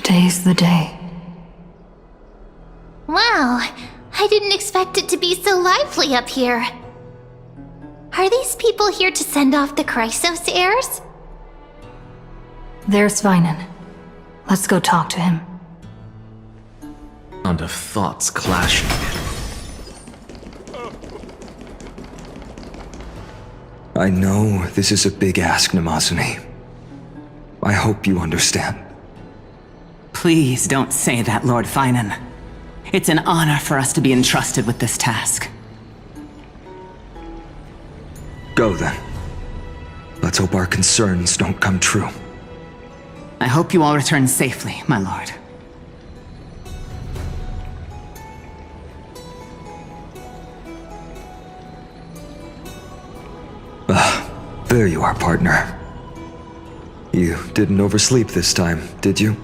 Today's the day. Wow, I didn't expect it to be so lively up here. Are these people here to send off the Chrysos heirs? There's Sveinen. Let's go talk to him. Sound of thoughts clashing. I know this is a big ask, Namazuni. I hope you understand. Please don't say that, Lord Finan. It's an honor for us to be entrusted with this task. Go then. Let's hope our concerns don't come true. I hope you all return safely, my lord. There you are, partner. You didn't oversleep this time, did you?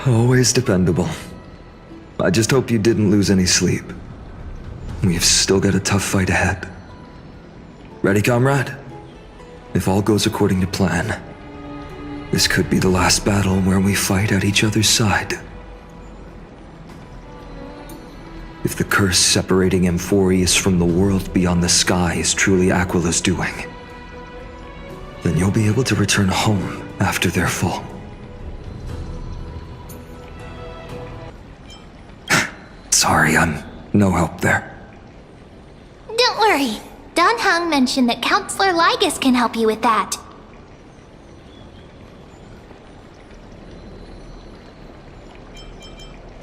Always dependable. I just hope you didn't lose any sleep. We've still got a tough fight ahead. Ready, comrade? If all goes according to plan, this could be the last battle where we fight at each other's side. If the curse separating Amphorius from the world beyond the sky is truly Aquila's doing, then you'll be able to return home after their fall. Sorry, I'm no help there. Don't worry. Don Hung mentioned that Counselor Lygus can help you with that.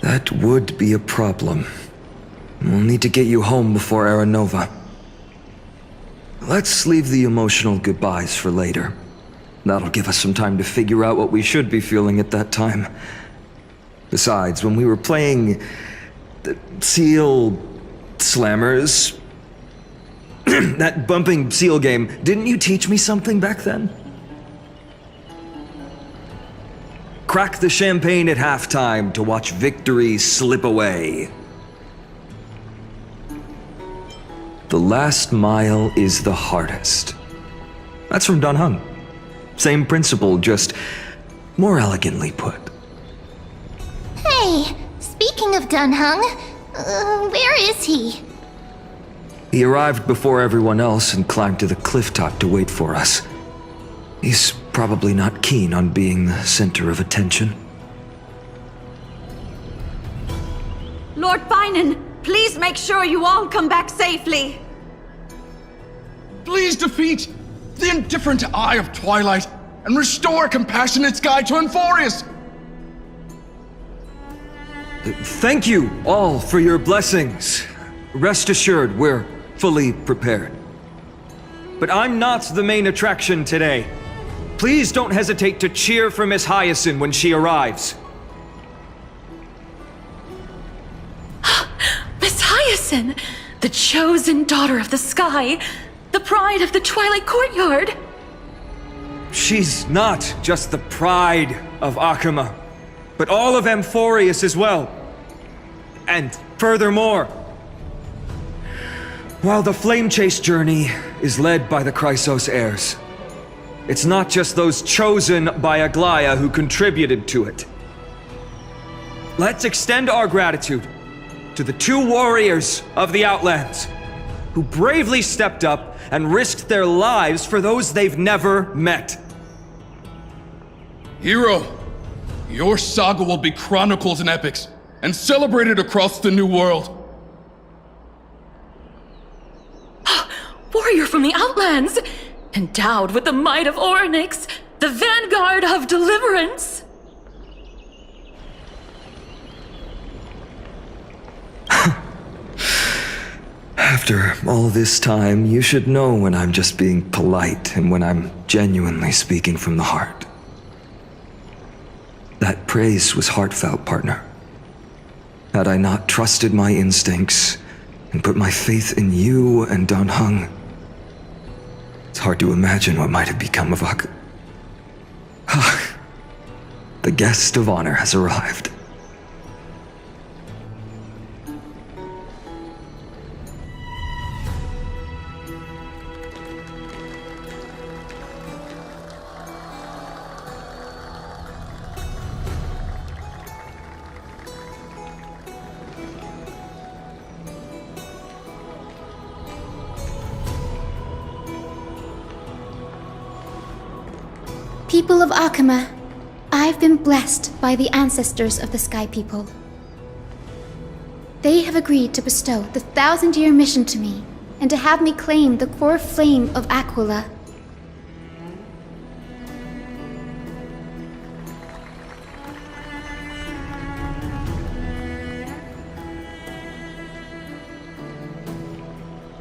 That would be a problem. We'll need to get you home before Aranova. Let's leave the emotional goodbyes for later. That'll give us some time to figure out what we should be feeling at that time. Besides, when we were playing the Seal Slammers, that bumping seal game, didn't you teach me something back then? Crack the champagne at halftime to watch victory slip away. The last mile is the hardest. That's from Don Hung. Same principle, just more elegantly put. Hey, speaking of Don Hung, where is he? He arrived before everyone else and climbed to the cliff top to wait for us. He's probably not keen on being the center of attention. Lord Finan, please make sure you all come back safely. Please defeat the indifferent Eye of Twilight and restore compassionate sky to Amphorius. Thank you all for your blessings. Rest assured, we're fully prepared. But I'm not the main attraction today. Please don't hesitate to cheer for Miss Hyacinth when she arrives. Miss Hyacinth! The chosen daughter of the sky! The pride of the Twilight Courtyard! She's not just the pride of Akama, but all of Amphorius as well. And furthermore, while the Flame Chase journey is led by the Chrysos heirs, it's not just those chosen by Aglaya who contributed to it. Let's extend our gratitude to the two warriors of the Outlands who bravely stepped up and risked their lives for those they've never met. Hero, your saga will be chronicled in epics and celebrated across the New World. Warrior from the Outlands! Endowed with the might of Orynyx, the vanguard of deliverance! After all this time, you should know when I'm just being polite and when I'm genuinely speaking from the heart. That praise was heartfelt, partner. Had I not trusted my instincts and put my faith in you and Don Hung, it's hard to imagine what might have become of Ak. The guest of honor has arrived. People of Akama, I've been blessed by the ancestors of the Sky People. They have agreed to bestow the 1,000-year mission to me, and to have me claim the core flame of Aquila.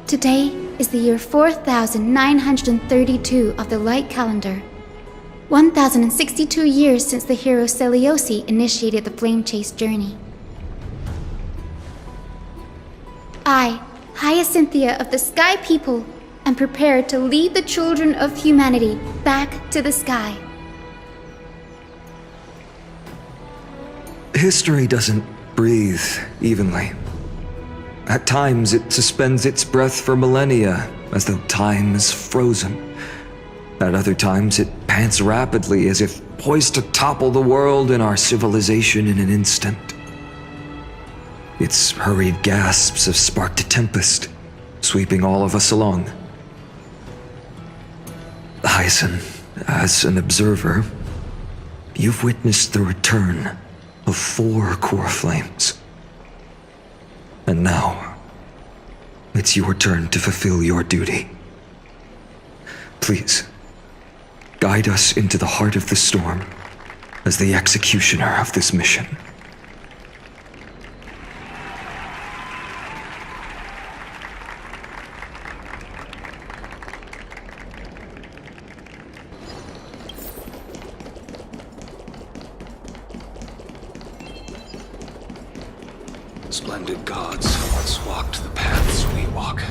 Today is the year 4932 of the Light Calendar. 1062 years since the hero Seliosi initiated the Flame Chase journey. I, Hyacinthia of the Sky People, am prepared to lead the children of humanity back to the sky. History doesn't breathe evenly. At times, it suspends its breath for millennia, as though time is frozen. At other times, it pants rapidly, as if poised to topple the world and our civilization in an instant. Its hurried gasps have sparked a tempest, sweeping all of us along. Hyacinth, as an observer, you've witnessed the return of 4 core flames. And now, it's your turn to fulfill your duty. Please, guide us into the heart of the storm as the executioner of this mission. Splendid gods once walked the paths we walk.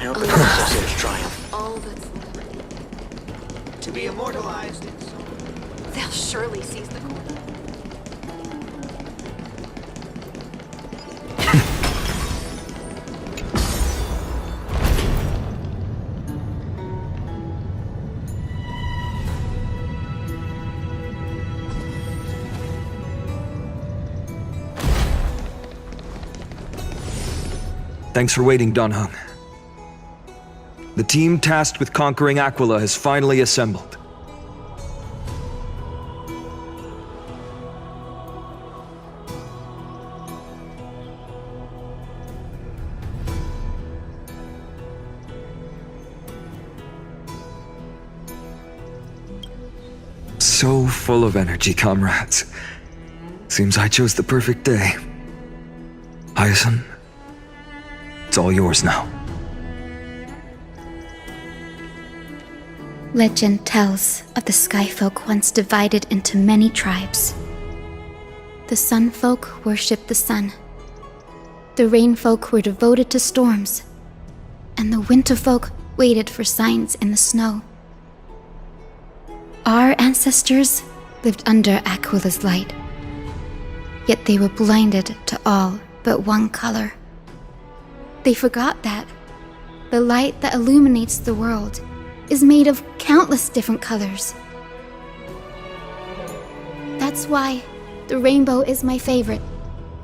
I hope the Princess's triumph. All that's To be immortalized. they'll surely seize the core. Thanks for waiting, Donhung. The team tasked with conquering Aquila has finally assembled. So full of energy, comrades. Seems I chose the perfect day. Hyacinth, it's all yours now. Legend tells of the Sky Folk once divided into many tribes. The Sun Folk worshipped the sun. The Rain Folk were devoted to storms. And the Winter Folk waited for signs in the snow. Our ancestors lived under Aquila's light. Yet they were blinded to all but one color. They forgot that the light that illuminates the world is made of countless different colors. That's why the rainbow is my favorite,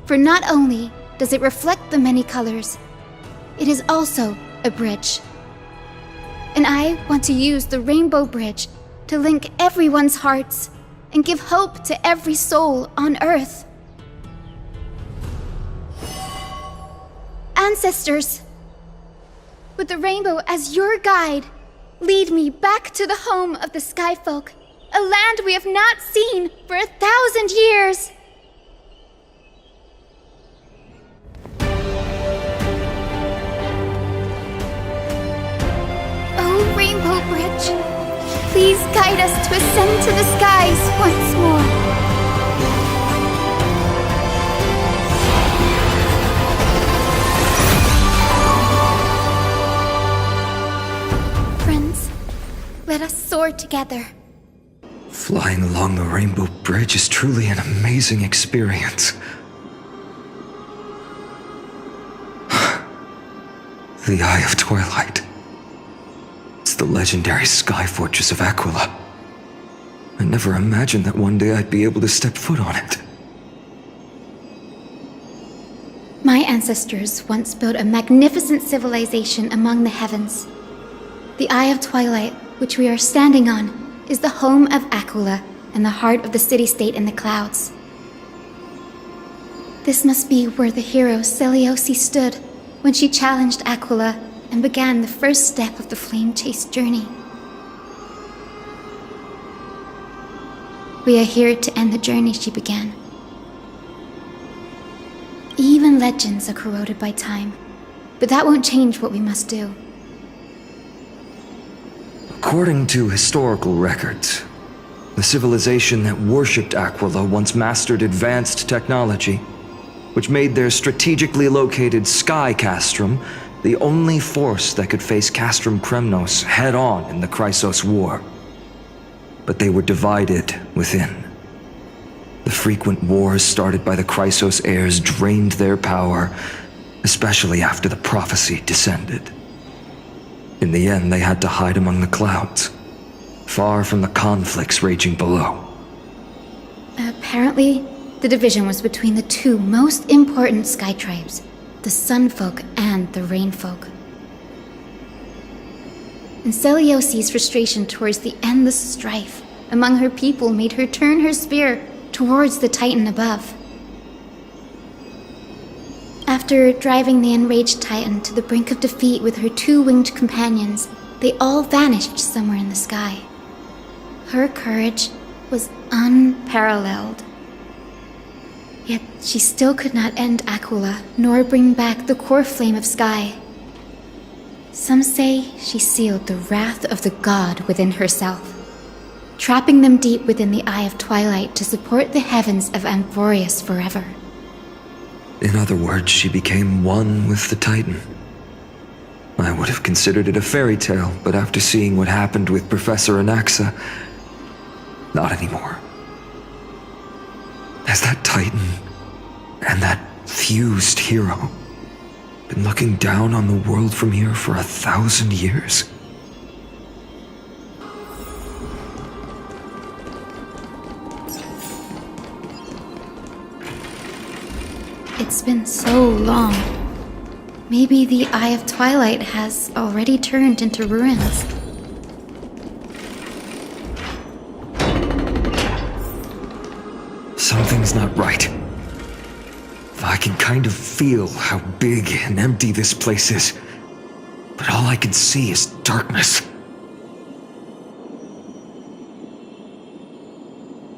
for not only does it reflect the many colors, it is also a bridge. And I want to use the Rainbow Bridge to link everyone's hearts and give hope to every soul on Earth. Ancestors, with the rainbow as your guide, lead me back to the home of the Sky Folk, a land we have not seen for 1,000 years. Oh, Rainbow Bridge, please guide us to ascend to the skies once more. Let us soar together. Flying along the Rainbow Bridge is truly an amazing experience. The Eye of Twilight. It's the legendary sky fortress of Aquila. I never imagined that one day I'd be able to step foot on it. My ancestors once built a magnificent civilization among the heavens. The Eye of Twilight, which we are standing on, is the home of Aquila and the heart of the city-state in the clouds. This must be where the hero Selioce stood when she challenged Aquila and began the first step of the flame chase journey. We are here to end the journey she began. Even legends are corroded by time, but that won't change what we must do. According to historical records, the civilization that worshipped Aquila once mastered advanced technology, which made their strategically located sky castrum the only force that could face Castrum Kremnos head-on in the Chrysos War. But they were divided within. The frequent wars started by the Chrysos heirs drained their power, especially after the prophecy descended. In the end, they had to hide among the clouds, far from the conflicts raging below. Apparently, the division was between the two most important sky tribes, the Sun Folk and the Rain Folk. And Selioce's frustration towards the endless strife among her people made her turn her spear towards the Titan above. After driving the enraged Titan to the brink of defeat with her two-winged companions, they all vanished somewhere in the sky. Her courage was unparalleled. Yet she still could not end Aquila, nor bring back the core flame of sky. Some say she sealed the wrath of the god within herself, trapping them deep within the Eye of Twilight to support the heavens of Amphorius forever. In other words, she became one with the Titan. I would have considered it a fairy tale, but after seeing what happened with Professor Anaxa, not anymore. Has that Titan and that fused hero been looking down on the world from here for 1,000 years? It's been so long. Maybe the Eye of Twilight has already turned into ruins. Something's not right. I can kind of feel how big and empty this place is, but all I can see is darkness.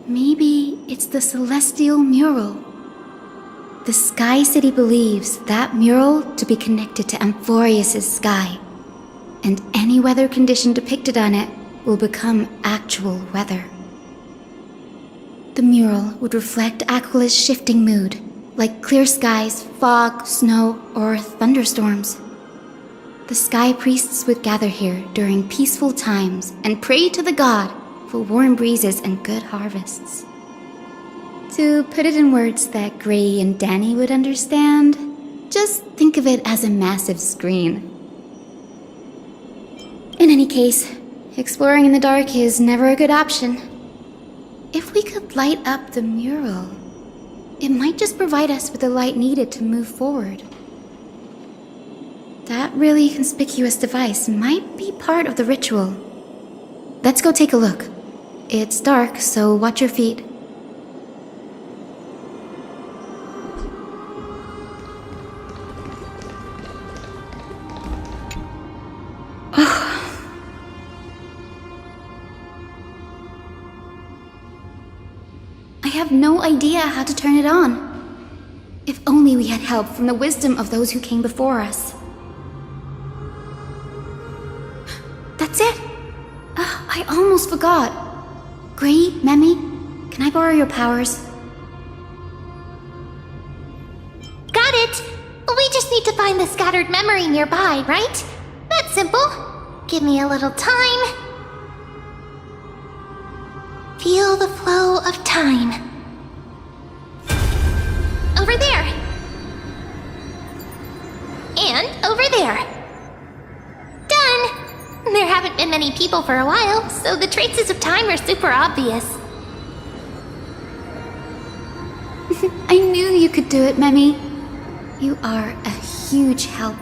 Maybe it's the celestial mural. The Sky City believes that mural to be connected to Amphorius' sky, and any weather condition depicted on it will become actual weather. The mural would reflect Aquila's shifting mood, like clear skies, fog, snow, or thunderstorms. The sky priests would gather here during peaceful times and pray to the god for warm breezes and good harvests. To put it in words that Gray and Danny would understand, just think of it as a massive screen. In any case, exploring in the dark is never a good option. If we could light up the mural, it might just provide us with the light needed to move forward. That really conspicuous device might be part of the ritual. Let's go take a look. It's dark, so watch your feet. I have no idea how to turn it on. If only we had help from the wisdom of those who came before us. That's it! I almost forgot. Gray, Memi, can I borrow your powers? Got it! We just need to find the scattered memory nearby, right? That's simple. Give me a little time. Feel the flow of time. Over there. And over there. Done! There haven't been many people for a while, so the traces of time are super obvious. I knew you could do it, Memi. You are a huge help.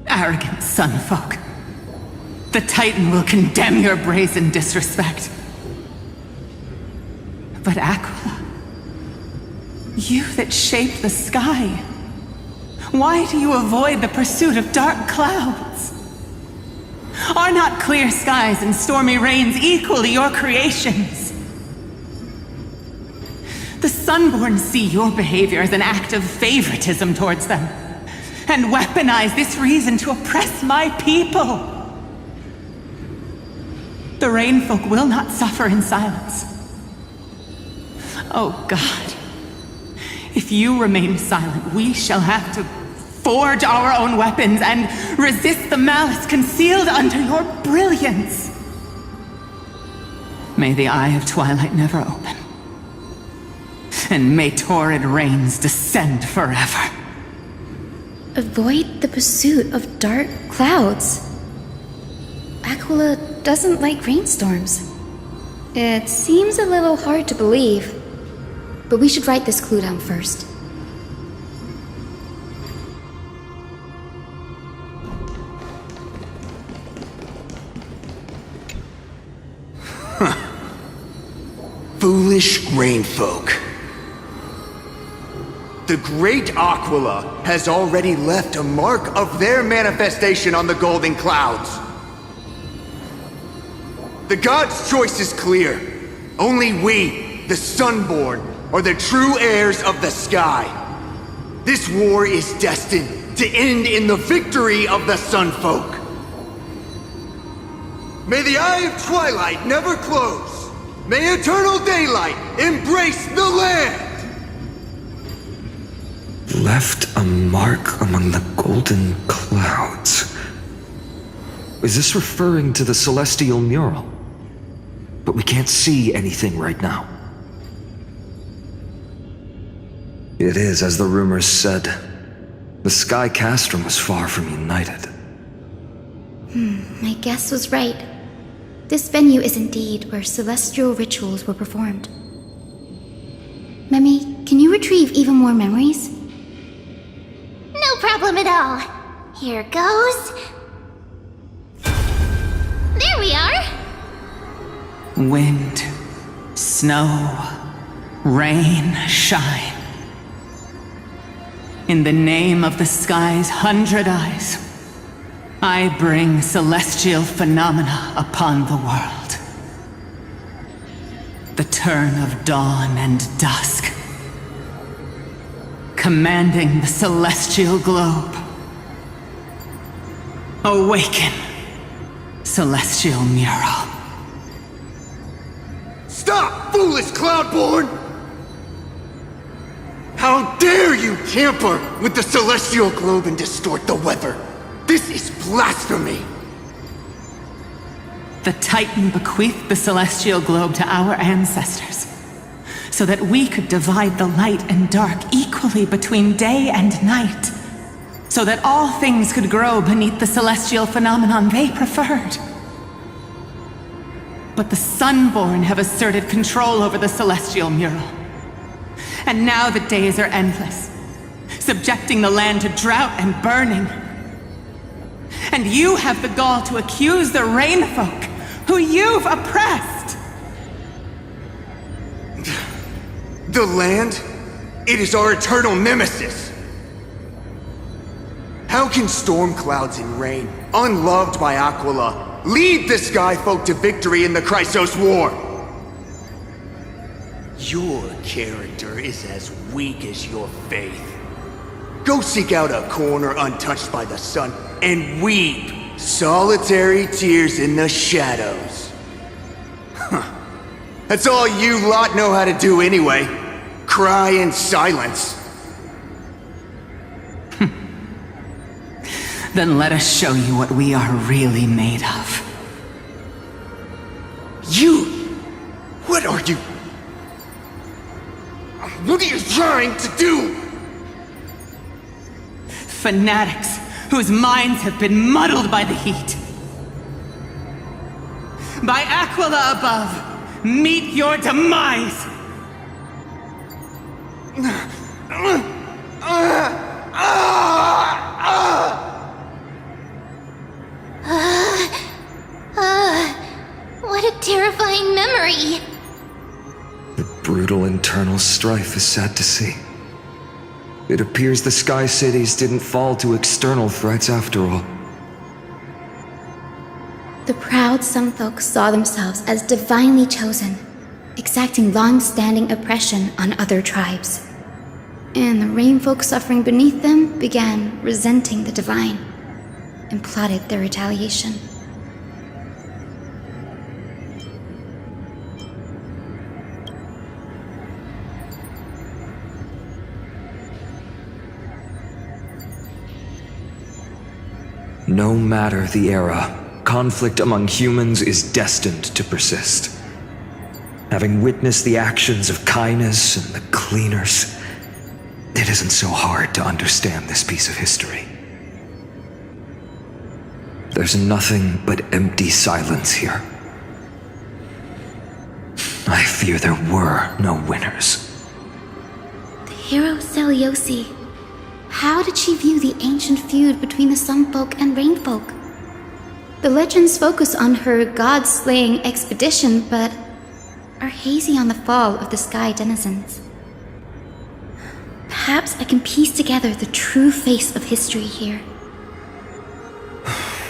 Arrogant sunfolk. The Titan will condemn your brazen disrespect. But Aquila, you that shape the sky, why do you avoid the pursuit of dark clouds? Are not clear skies and stormy rains equally your creations? The Sunborn see your behavior as an act of favoritism towards them, and weaponize this reason to oppress my people. The Rainfolk will not suffer in silence. Oh God, if you remain silent, we shall have to forge our own weapons and resist the malice concealed under your brilliance. May the Eye of Twilight never open, and may torrid rains descend forever. Avoid the pursuit of dark clouds. Aquila doesn't like rainstorms. It seems a little hard to believe, but we should write this clue down first. Foolish rainfolk. The great Aquila has already left a mark of their manifestation on the golden clouds. The gods' choice is clear. Only we, the Sunborn, are the true heirs of the sky. This war is destined to end in the victory of the Sunfolk. May the Eye of Twilight never close. May eternal daylight embrace the land! Left a mark among the golden clouds. Is this referring to the celestial mural? But we can't see anything right now. It is, as the rumors said. The Sky Castrum was far from united. My guess was right. This venue is indeed where celestial rituals were performed. Memi, can you retrieve even more memories? No problem at all. Here goes. There we are. Wind, snow, rain, shine. In the name of the sky's 100 eyes, I bring celestial phenomena upon the world. The turn of dawn and dusk, commanding the celestial globe. Awaken, celestial mural. Stop, foolish Cloudborn! How dare you tamper with the celestial globe and distort the weather? This is blasphemy! The Titan bequeathed the celestial globe to our ancestors, so that we could divide the light and dark equally between day and night, so that all things could grow beneath the celestial phenomenon they preferred. But the Sunborn have asserted control over the celestial mural. And now the days are endless, subjecting the land to drought and burning. And you have the gall to accuse the Rainfolk, who you've oppressed! The land? It is our eternal nemesis! How can storm clouds and rain, unloved by Aquila, lead the Skyfolk to victory in the Chrysos War? Your character is as weak as your faith. Go seek out a corner untouched by the sun and weep solitary tears in the shadows. That's all you lot know how to do anyway. Cry in silence. Then let us show you what we are really made of. You? What are you? What are you trying to do? Fanatics whose minds have been muddled by the heat. By Aquila above, meet your demise! What a terrifying memory! The brutal internal strife is sad to see. It appears the Sky Cities didn't fall to external threats after all. The proud some folk saw themselves as divinely chosen, exacting long-standing oppression on other tribes. And the rain folk suffering beneath them began resenting the divine and plotted their retaliation. No matter the era, conflict among humans is destined to persist. Having witnessed the actions of Kindness and the Cleaners, it isn't so hard to understand this piece of history. There's nothing but empty silence here. I fear there were no winners. The hero Seliosi. How did she view the ancient feud between the Sun Folk and Rain Folk? The legends focus on her god-slaying expedition, but are hazy on the fall of the Sky denizens. Perhaps I can piece together the true face of history here.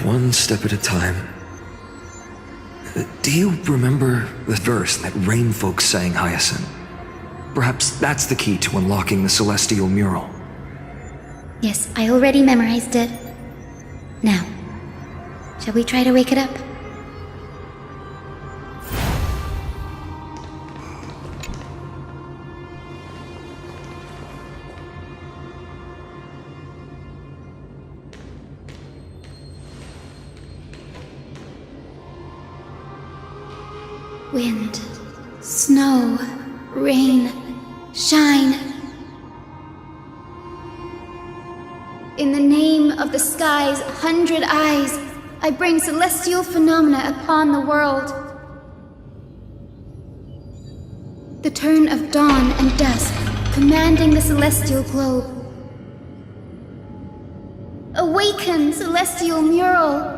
One step at a time. Do you remember the verse that Rain Folk sang, Hyacinth? Perhaps that's the key to unlocking the Celestial Mural. Yes, I already memorized it. Now, shall we try to wake it up? Wind, snow, rain, shine. In the name of the sky's 100 eyes, I bring celestial phenomena upon the world. The turn of dawn and dusk, commanding the celestial globe. Awaken, celestial mural!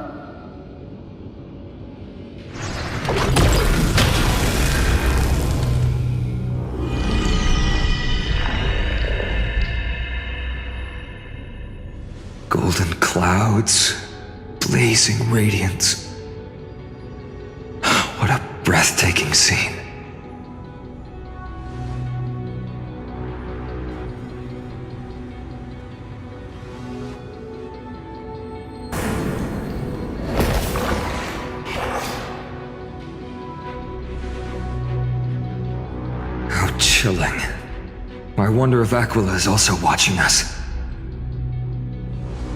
Golden clouds, blazing radiance. What a breathtaking scene. How chilling. I wonder if Aquila is also watching us.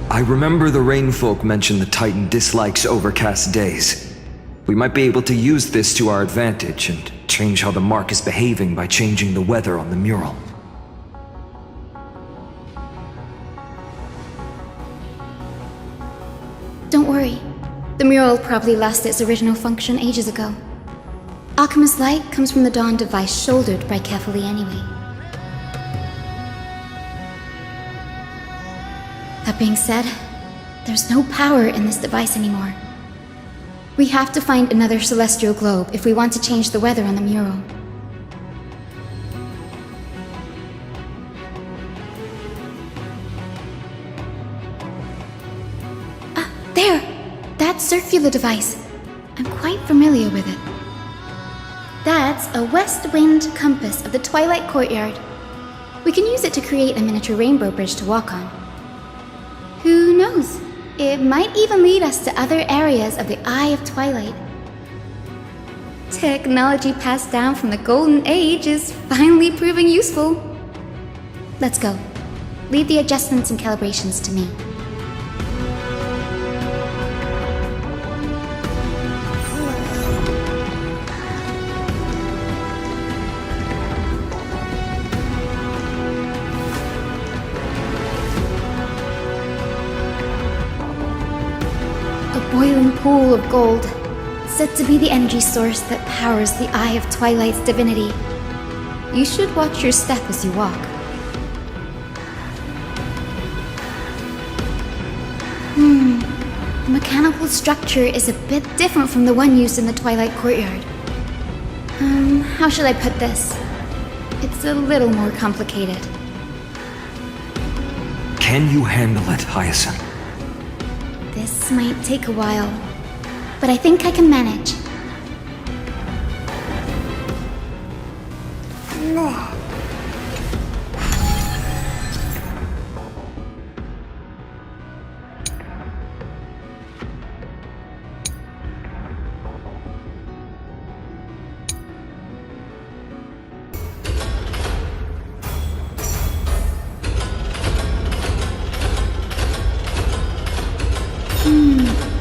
I remember the Rainfolk mentioned the Titan dislikes overcast days. We might be able to use this to our advantage and change how the mark is behaving by changing the weather on the mural. Don't worry. The mural probably lost its original function ages ago. Alchemist's light comes from the dawn device shouldered by carefully anyway. That being said, there's no power in this device anymore. We have to find another celestial globe if we want to change the weather on the mural. Ah, there! That circular device. I'm quite familiar with it. That's a west wind compass of the Twilight Courtyard. We can use it to create a miniature rainbow bridge to walk on. Who knows? It might even lead us to other areas of the Eye of Twilight. Technology passed down from the Golden Age is finally proving useful. Let's go. Leave the adjustments and calibrations to me. Boiling pool of gold, said to be the energy source that powers the Eye of Twilight's divinity. You should watch your step as you walk. The mechanical structure is a bit different from the one used in the Twilight Courtyard. How should I put this? It's a little more complicated. Can you handle it, Hyacinth? This might take a while, but I think I can manage.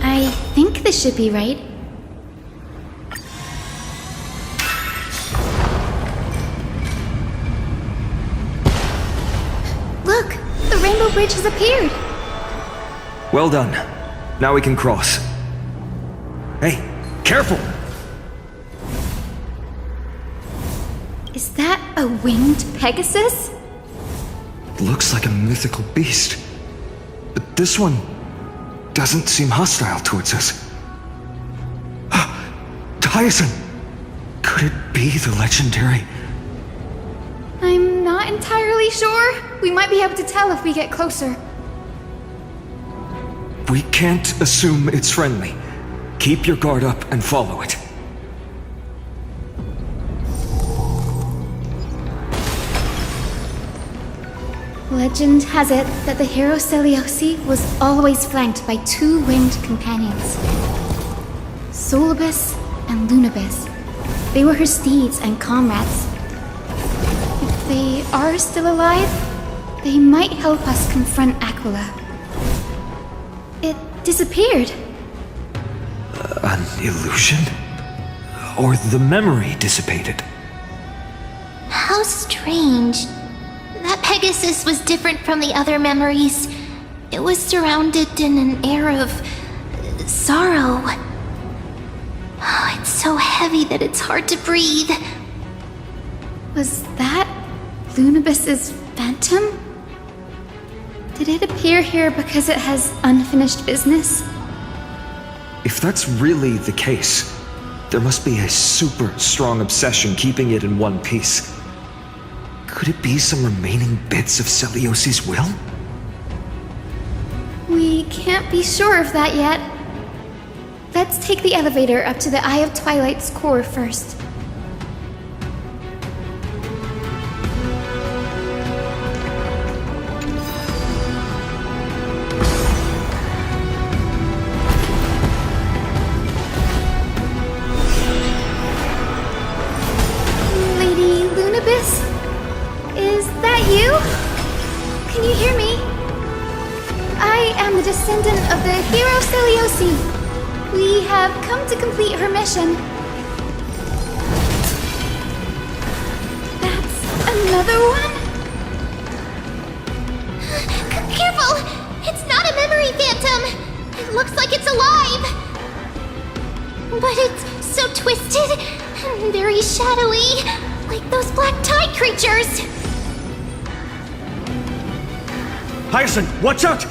I think this should be right. Look! The Rainbow Bridge has appeared! Well done. Now we can cross. Hey, careful! Is that a winged Pegasus? Looks like a mythical beast. But this one doesn't seem hostile towards us. Hyacinth! Could it be the legendary? I'm not entirely sure. We might be able to tell if we get closer. We can't assume it's friendly. Keep your guard up and follow it. Legend has it that the hero Celiosi was always flanked by two winged companions, Solibus and Lunibus. They were her steeds and comrades. If they are still alive, they might help us confront Aquila. It disappeared. An illusion? Or the memory dissipated? How strange. That Pegasus was different from the other memories. It was surrounded in an air of sorrow. Oh, it's so heavy that it's hard to breathe. Was that Lunibus's phantom? Did it appear here because it has unfinished business? If that's really the case, there must be a super strong obsession keeping it in one piece. Could it be some remaining bits of Celiosi's will? We can't be sure of that yet. Let's take the elevator up to the Eye of Twilight's core first. Lady Lunibus? Is that you? Can you hear me? I am the descendant of the hero Celiosi. We have come to complete her mission. That's another one? Careful! It's not a memory phantom! It looks like it's alive! But it's so twisted and very shadowy, like those black tide creatures! Hyacinth, watch out!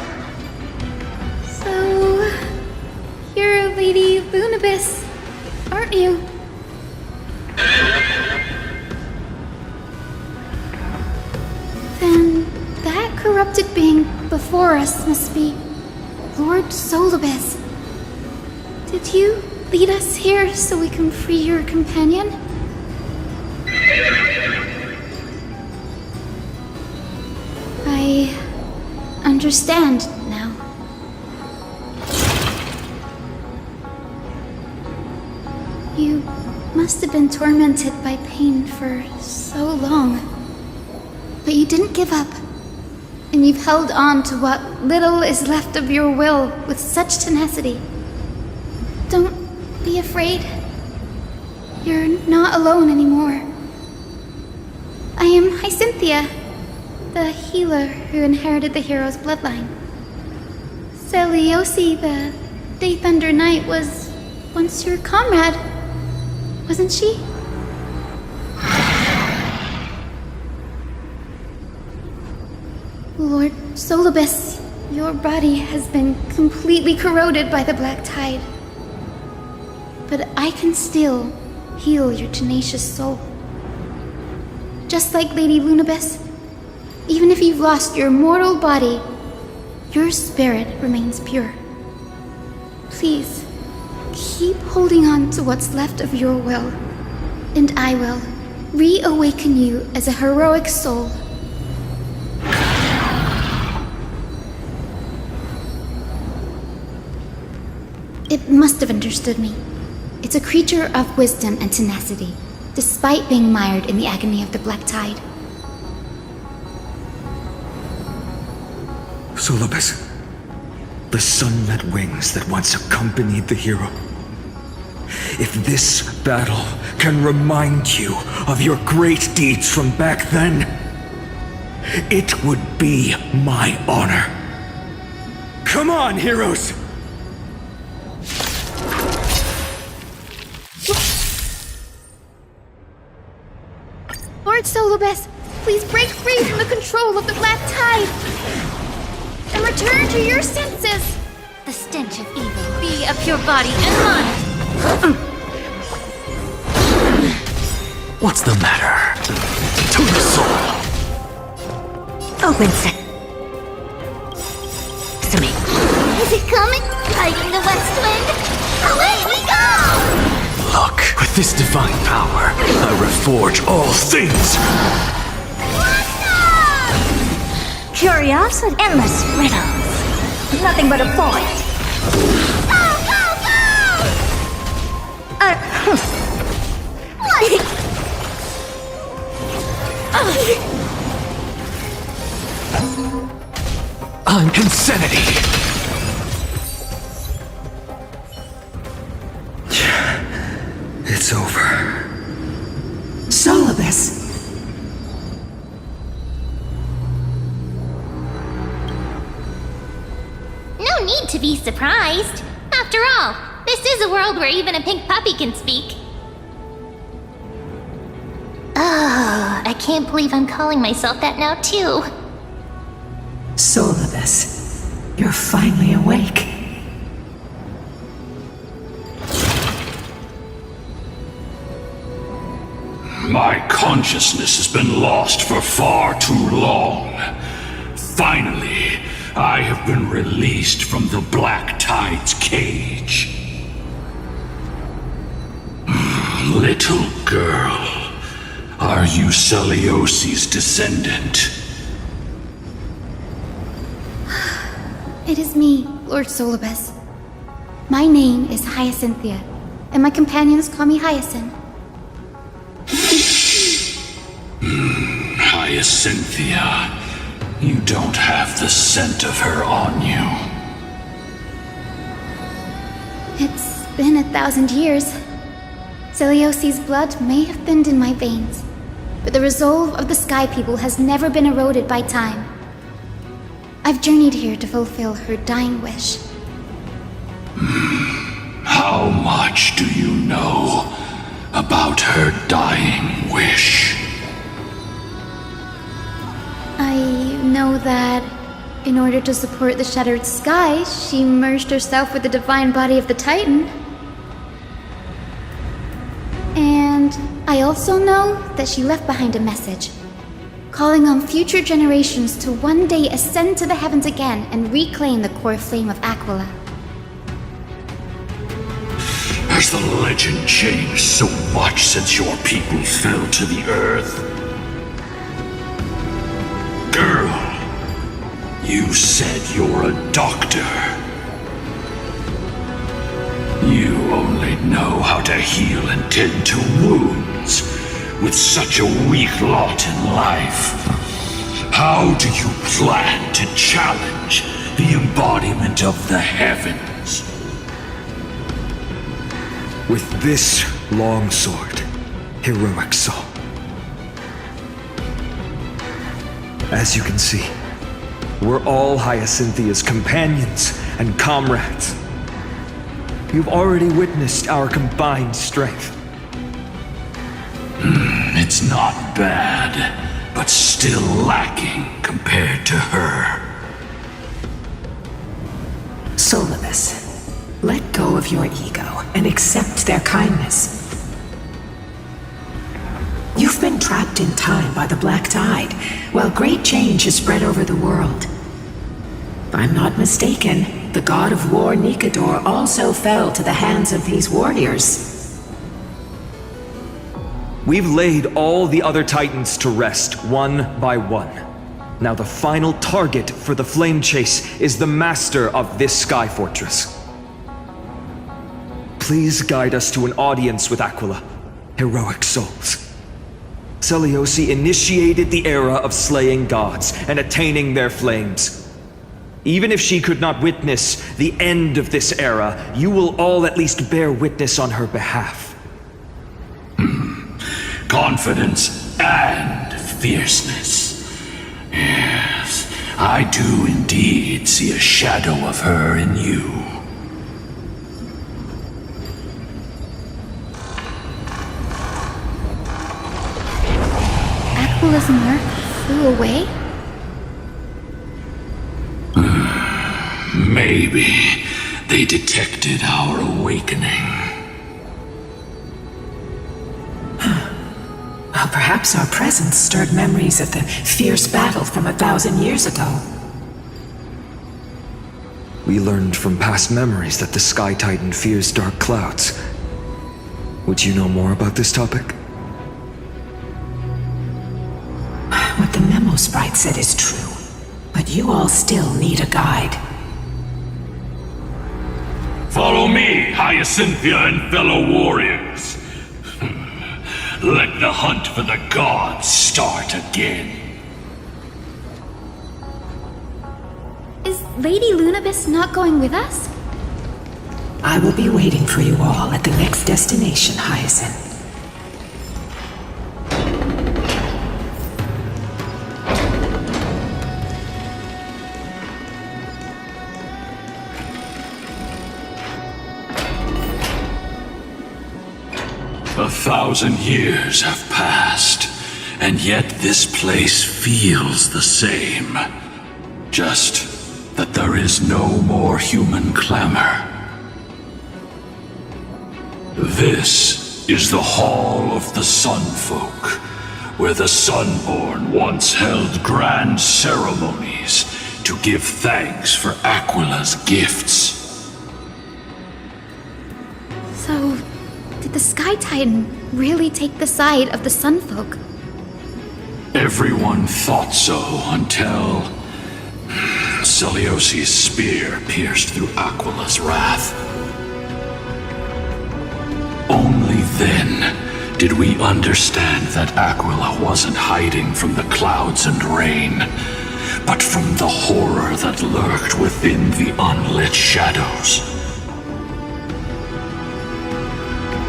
So, you're Lady Lunibus, aren't you? Then that corrupted being before us must be Lord Solibus. Did you lead us here so we can free your companion? I understand now. You must have been tormented by pain for so long. But you didn't give up. And you've held on to what little is left of your will with such tenacity. Don't be afraid. You're not alone anymore. I am Hyacinthia, the healer who inherited the hero's bloodline. Celiosi, the Day Thunder Knight, was once your comrade, wasn't she? Lord Solibus, your body has been completely corroded by the black tide. But I can still heal your tenacious soul. Just like Lady Lunabis, even if you've lost your mortal body, your spirit remains pure. Please, keep holding on to what's left of your will, and I will reawaken you as a heroic soul. It must have understood me. It's a creature of wisdom and tenacity, despite being mired in the agony of the black tide. Solibus, the sun-met wings that once accompanied the hero. If this battle can remind you of your great deeds from back then, it would be my honor. Come on, heroes! Lord Solibus, please break free from the control of the black tide and return to your senses. The stench of evil be of your body and mind. What's the matter? To the soul. Open set. To me. Is it coming? Fighting the west wind? Away we go! Look, with this divine power, I reforge all things. Curiosity, endless riddles. Nothing but a point. Go, go, go! What? Uncansanity. It's over. Solibus! No need to be surprised. After all, this is a world where even a pink puppy can speak. Oh, I can't believe I'm calling myself that now, too. Solibus, you're finally awake. My consciousness has been lost for far too long. Finally, I have been released from the Black Tide's cage. Little girl, are you Celiosi's descendant? It is me, Lord Solibus. My name is Hyacinthia, and my companions call me Hyacinth. Hyacinthia, you don't have the scent of her on you. It's been 1,000 years. Celiosi's blood may have thinned in my veins, but the resolve of the Sky People has never been eroded by time. I've journeyed here to fulfill her dying wish. How much do you know about her dying wish? I know that in order to support the shattered sky, she merged herself with the divine body of the Titan. And I also know that she left behind a message, calling on future generations to one day ascend to the heavens again and reclaim the core flame of Aquila. Has the legend changed so much since your people fell to the earth? Girl, you said you're a doctor. You only know how to heal and tend to wounds with such a weak lot in life. How do you plan to challenge the embodiment of the heavens? With this long sword, heroic soul. As you can see, we're all Hyacinthia's companions and comrades. You've already witnessed our combined strength. It's not bad, but still lacking compared to her. Solibus, let go of your ego and accept their kindness. You've been trapped in time by the Black Tide, while great change has spread over the world. If I'm not mistaken, the god of war Nikador also fell to the hands of these warriors. We've laid all the other Titans to rest, one by one. Now the final target for the Flame Chase is the master of this Sky Fortress. Please guide us to an audience with Aquila, heroic souls. Seliosi initiated the era of slaying gods and attaining their flames. Even if she could not witness the end of this era, you will all at least bear witness on her behalf. Confidence and fierceness. Yes, I do indeed see a shadow of her in you. Aquila's mark flew away? Maybe they detected our awakening. Well, perhaps our presence stirred memories of the fierce battle from 1,000 years ago. We learned from past memories that the Sky Titan fears dark clouds. Would you know more about this topic? What the memo sprite said is true, but you all still need a guide. Follow me, Hyacinthia and fellow warriors. Let the hunt for the gods start again. Is Lady Lunabis not going with us? I will be waiting for you all at the next destination, Hyacinth. A 1,000 years have passed, and yet this place feels the same. Just that there is no more human clamor. This is the Hall of the Sunfolk, where the Sunborn once held grand ceremonies to give thanks for Aquila's gifts. So, did the Sky Titan really take the side of the Sunfolk? Everyone thought so until Seliosi's spear pierced through Aquila's wrath. Only then did we understand that Aquila wasn't hiding from the clouds and rain, but from the horror that lurked within the unlit shadows.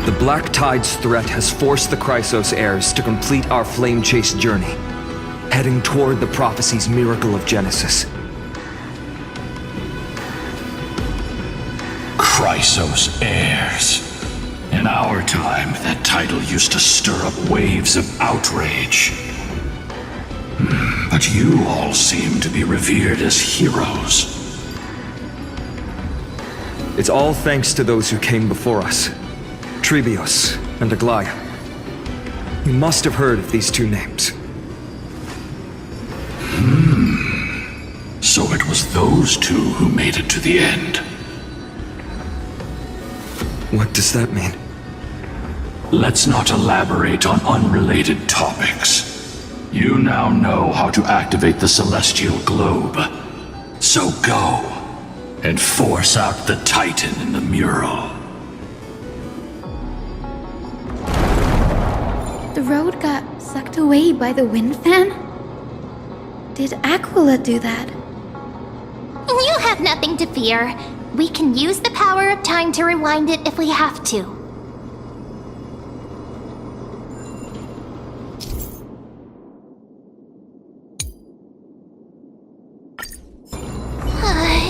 The Black Tide's threat has forced the Chrysos heirs to complete our flame chase journey, heading toward the prophecy's miracle of Genesis. Chrysos heirs. In our time, that title used to stir up waves of outrage. But you all seem to be revered as heroes. It's all thanks to those who came before us. Trebios and Aglaia. You must have heard of these two names. So it was those two who made it to the end. What does that mean? Let's not elaborate on unrelated topics. You now know how to activate the celestial globe. So go and force out the Titan in the mural. The road got sucked away by the wind fan? Did Aquila do that? You have nothing to fear. We can use the power of time to rewind it if we have to.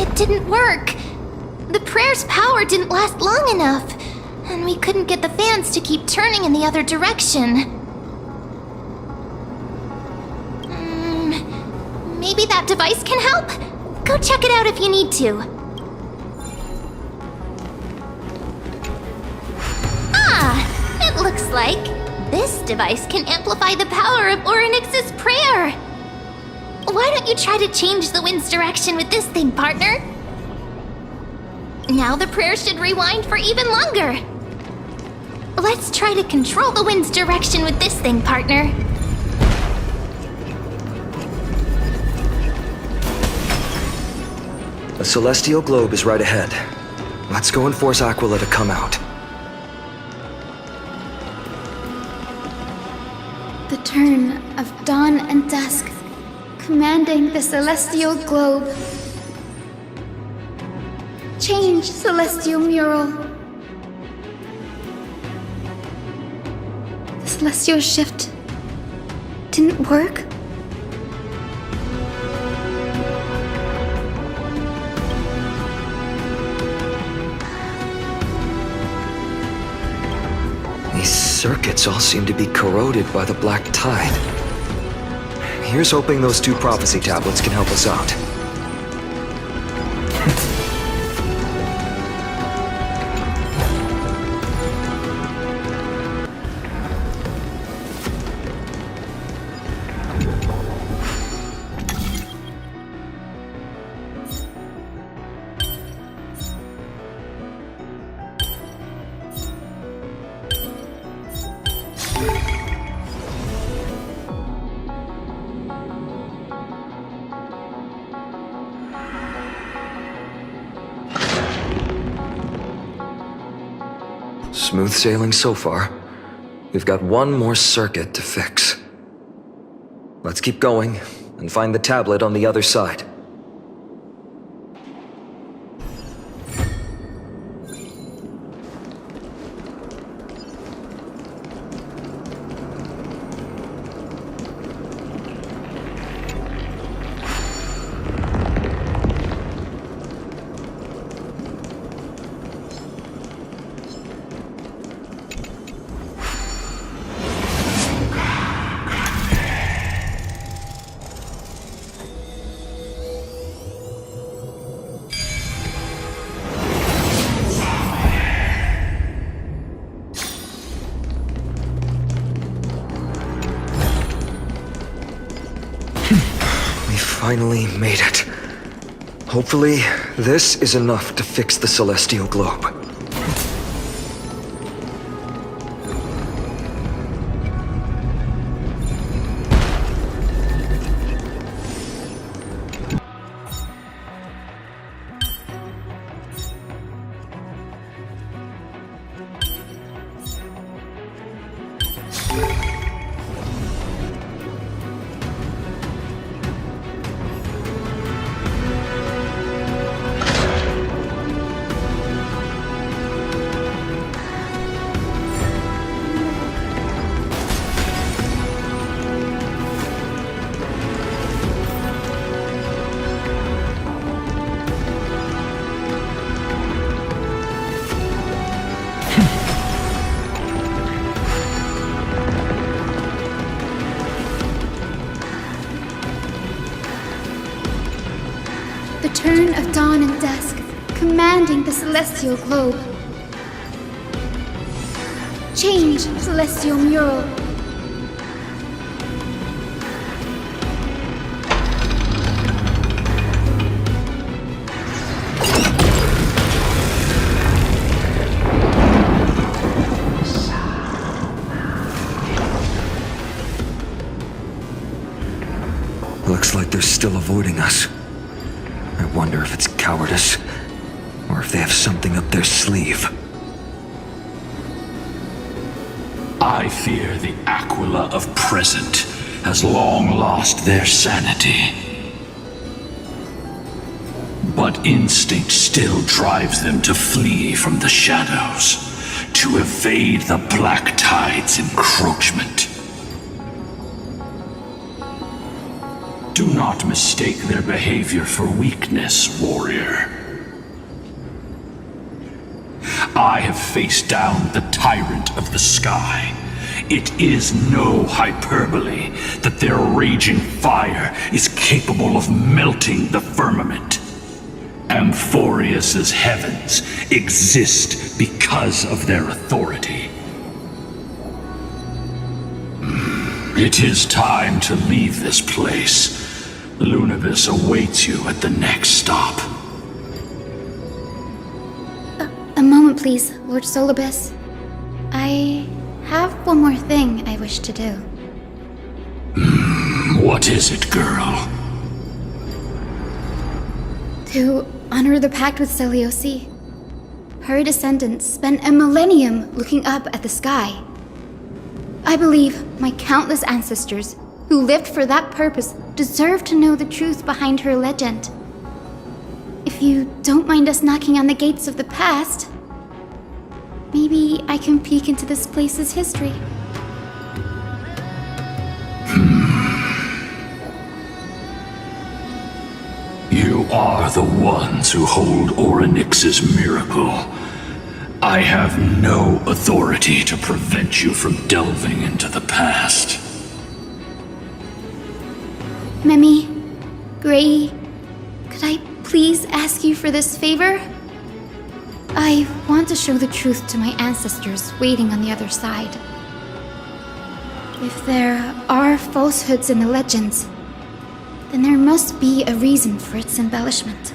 It didn't work. The prayer's power didn't last long enough, and we couldn't get the fans to keep turning in the other direction. Maybe that device can help? Go check it out if you need to. Ah! It looks like this device can amplify the power of Orynyx's prayer. Why don't you try to change the wind's direction with this thing, partner? Now the prayer should rewind for even longer. Let's try to control the wind's direction with this thing, partner. The celestial globe is right ahead. Let's go and force Aquila to come out. The turn of dawn and dusk, commanding the celestial globe. Change, celestial mural. The celestial shift didn't work? These circuits all seem to be corroded by the black tide. Here's hoping those 2 prophecy tablets can help us out. Smooth sailing so far. We've got one more circuit to fix. Let's keep going and find the tablet on the other side. Finally made it. Hopefully, this is enough to fix the celestial globe. The turn of dawn and dusk, commanding the celestial globe. Change, celestial mural. Looks like they're still avoiding us. I wonder if it's cowardice, or if they have something up their sleeve. I fear the Aquila of present has long lost their sanity. But instinct still drives them to flee from the shadows, to evade the Black Tide's encroachment. Do not mistake their behavior for weakness, warrior. I have faced down the tyrant of the sky. It is no hyperbole that their raging fire is capable of melting the firmament. Amphorius's heavens exist because of their authority. It is time to leave this place. Lunavis awaits you at the next stop. A moment, please, Lord Solibus. I have one more thing I wish to do. What is it, girl? To honor the pact with Celiosi. Her descendants spent a millennium looking up at the sky. I believe my countless ancestors who lived for that purpose deserve to know the truth behind her legend. If you don't mind us knocking on the gates of the past, maybe I can peek into this place's history. You are the ones who hold Orynyx's miracle. I have no authority to prevent you from delving into the past. Memi, Gray, could I please ask you for this favor? I want to show the truth to my ancestors waiting on the other side. If there are falsehoods in the legends, then there must be a reason for its embellishment.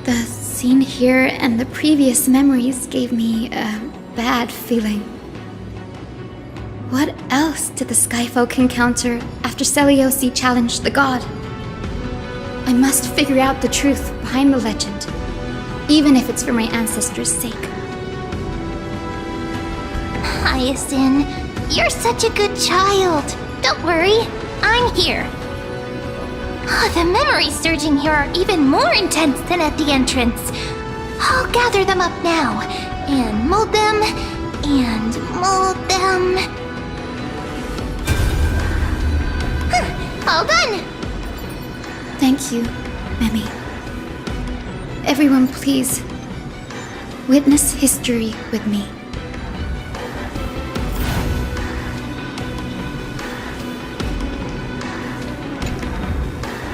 The scene here and the previous memories gave me a bad feeling. What else did the Skyfolk encounter after Celiosi challenged the god? I must figure out the truth behind the legend, even if it's for my ancestors' sake. Hyacinth, you're such a good child. Don't worry, I'm here. Oh, the memories surging here are even more intense than at the entrance. I'll gather them up now, and mold them, and mold them. All done! Thank you, Memi. Everyone, please, witness history with me.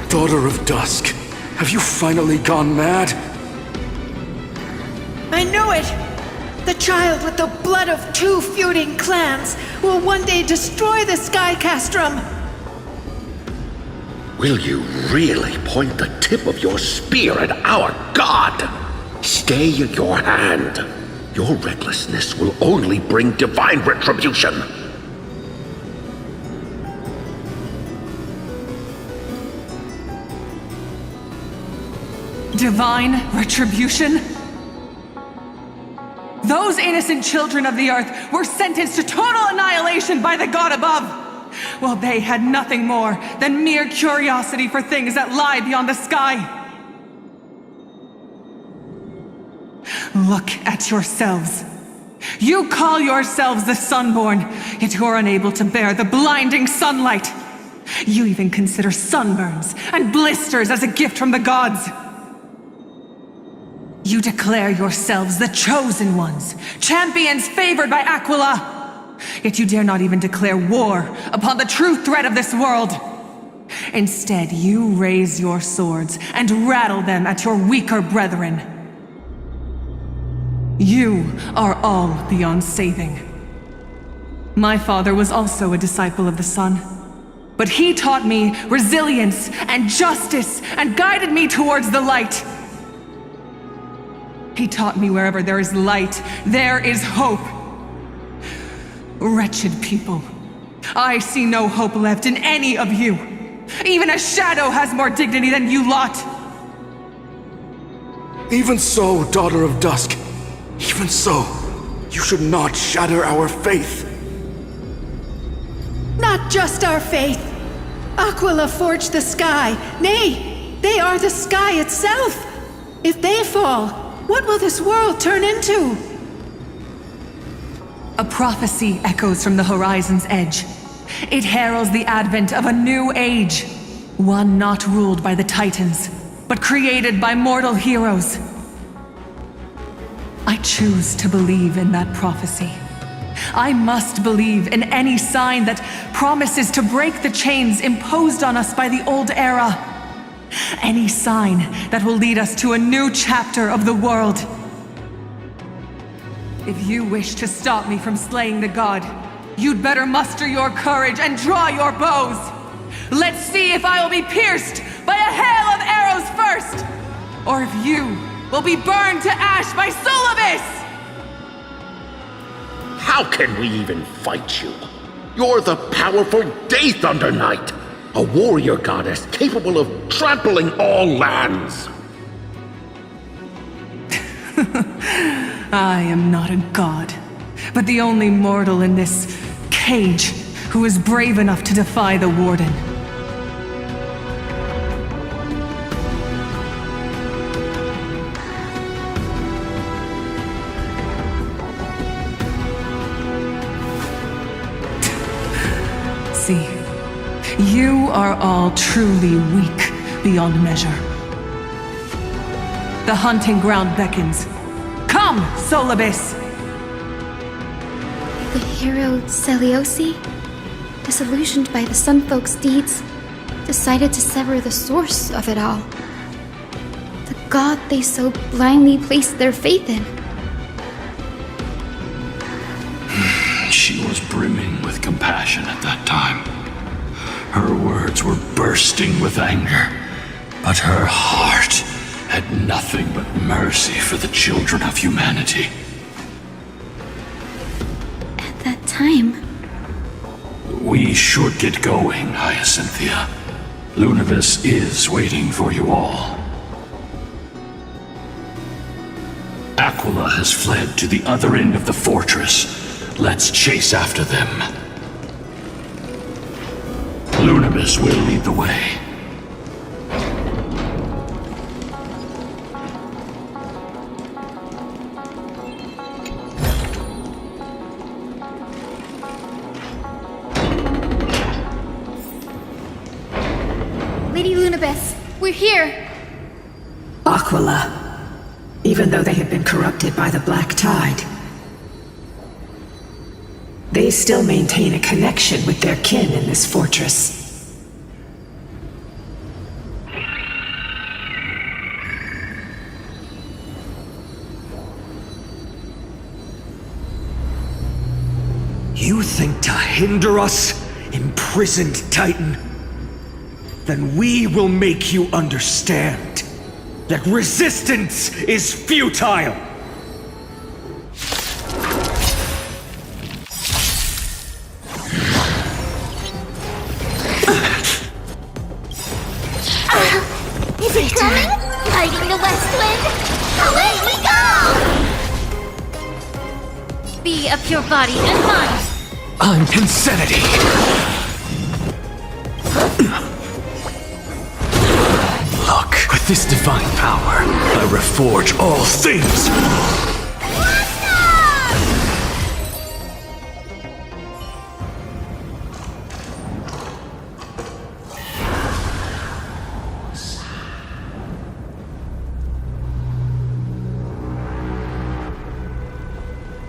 Daughter of Dusk, have you finally gone mad? I knew it! The child with the blood of 2 feuding clans will one day destroy the Sky Castrum! Will you really point the tip of your spear at our god? Stay your hand. Your recklessness will only bring divine retribution. Divine retribution? Those innocent children of the earth were sentenced to total annihilation by the god above, while they had nothing more than mere curiosity for things that lie beyond the sky. Look at yourselves. You call yourselves the Sunborn, yet you're unable to bear the blinding sunlight. You even consider sunburns and blisters as a gift from the gods. You declare yourselves the chosen ones, champions favored by Aquila. Yet you dare not even declare war upon the true threat of this world. Instead, you raise your swords and rattle them at your weaker brethren. You are all beyond saving. My father was also a disciple of the sun, but he taught me resilience and justice and guided me towards the light. He taught me wherever there is light, there is hope. Wretched people, I see no hope left in any of you. Even a shadow has more dignity than you lot. Even so, Daughter of Dusk, even so, you should not shatter our faith. Not just our faith. Aquila forged the sky. Nay, they are the sky itself. If they fall, what will this world turn into? A prophecy echoes from the horizon's edge. It heralds the advent of a new age. One not ruled by the Titans, but created by mortal heroes. I choose to believe in that prophecy. I must believe in any sign that promises to break the chains imposed on us by the old era. Any sign that will lead us to a new chapter of the world. If you wish to stop me from slaying the god, you'd better muster your courage and draw your bows. Let's see if I will be pierced by a hail of arrows first, or if you will be burned to ash by Solibus! How can we even fight you? You're the powerful Day Thunder Knight, a warrior goddess capable of trampling all lands. I am not a god, but the only mortal in this cage who is brave enough to defy the Warden. See, you are all truly weak beyond measure. The hunting ground beckons. Come, Solibus! The hero Celiosi, disillusioned by the Sunfolk's deeds, decided to sever the source of it all. The god they so blindly placed their faith in. She was brimming with compassion at that time. Her words were bursting with anger, but her heart had nothing but mercy for the children of humanity. At that time... We should get going, Hyacinthia. Lunibus is waiting for you all. Aquila has fled to the other end of the fortress. Let's chase after them. Lunibus will lead the way. Lady Lunibus, we're here! Aquila, even though they have been corrupted by the Black Tide, they still maintain a connection with their kin in this fortress. You think to hinder us, imprisoned Titan? Then we will make you understand that resistance is futile! Is it coming? Fighting the west wind? Away we go! Be of your body and mind. I'm Insanity! Look, with this divine power, I reforge all things!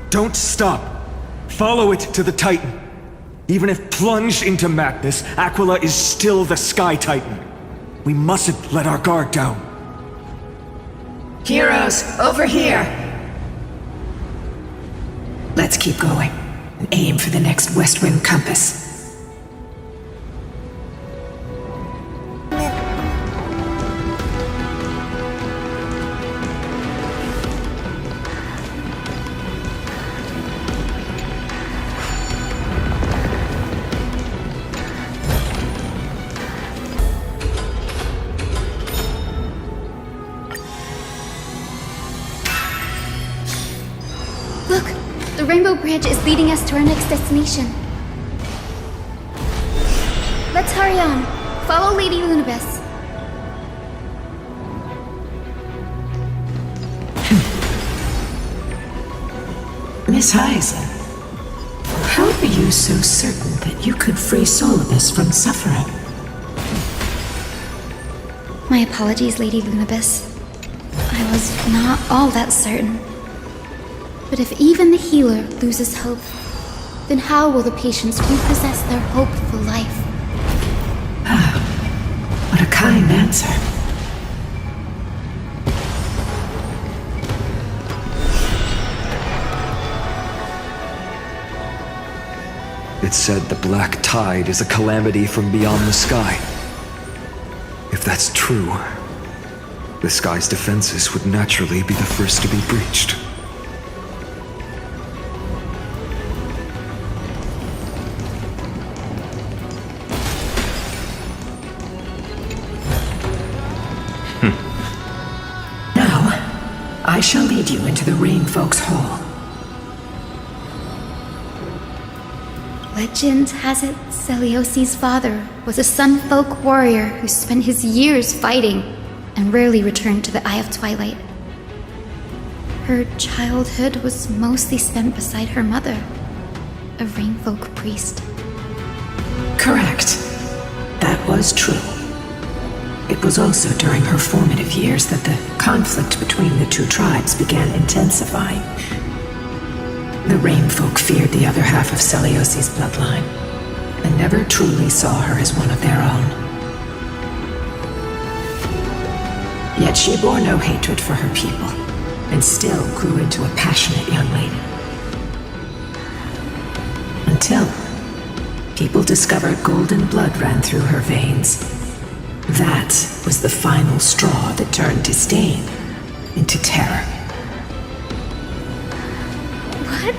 Don't stop. Follow it to the Titan. Even if plunged into madness, Aquila is still the Sky Titan. We mustn't let our guard down. Heroes, over here! Let's keep going and aim for the next west wind compass. Look! The Rainbow Bridge is leading us to our next destination. Let's hurry on. Follow Lady Lunibus. Miss Hyzen, how are you so certain that you could free Solibus from suffering? My apologies, Lady Lunibus. I was not all that certain. But if even the healer loses hope, then how will the patients repossess their hope for life? What a kind answer. It said the black tide is a calamity from beyond the sky. If that's true, the sky's defenses would naturally be the first to be breached. Now, I shall lead you into the Rain Folk's Hall. Legend has it Celiosi's father was a Sunfolk warrior who spent his years fighting and rarely returned to the Eye of Twilight. Her childhood was mostly spent beside her mother, a Rainfolk priest. Correct. That was true. It was also during her formative years that the conflict between the two tribes began intensifying. The Rainfolk feared the other half of Celiosi's bloodline, and never truly saw her as one of their own. Yet she bore no hatred for her people, and still grew into a passionate young lady. Until people discovered golden blood ran through her veins. That was the final straw that turned disdain into terror. What?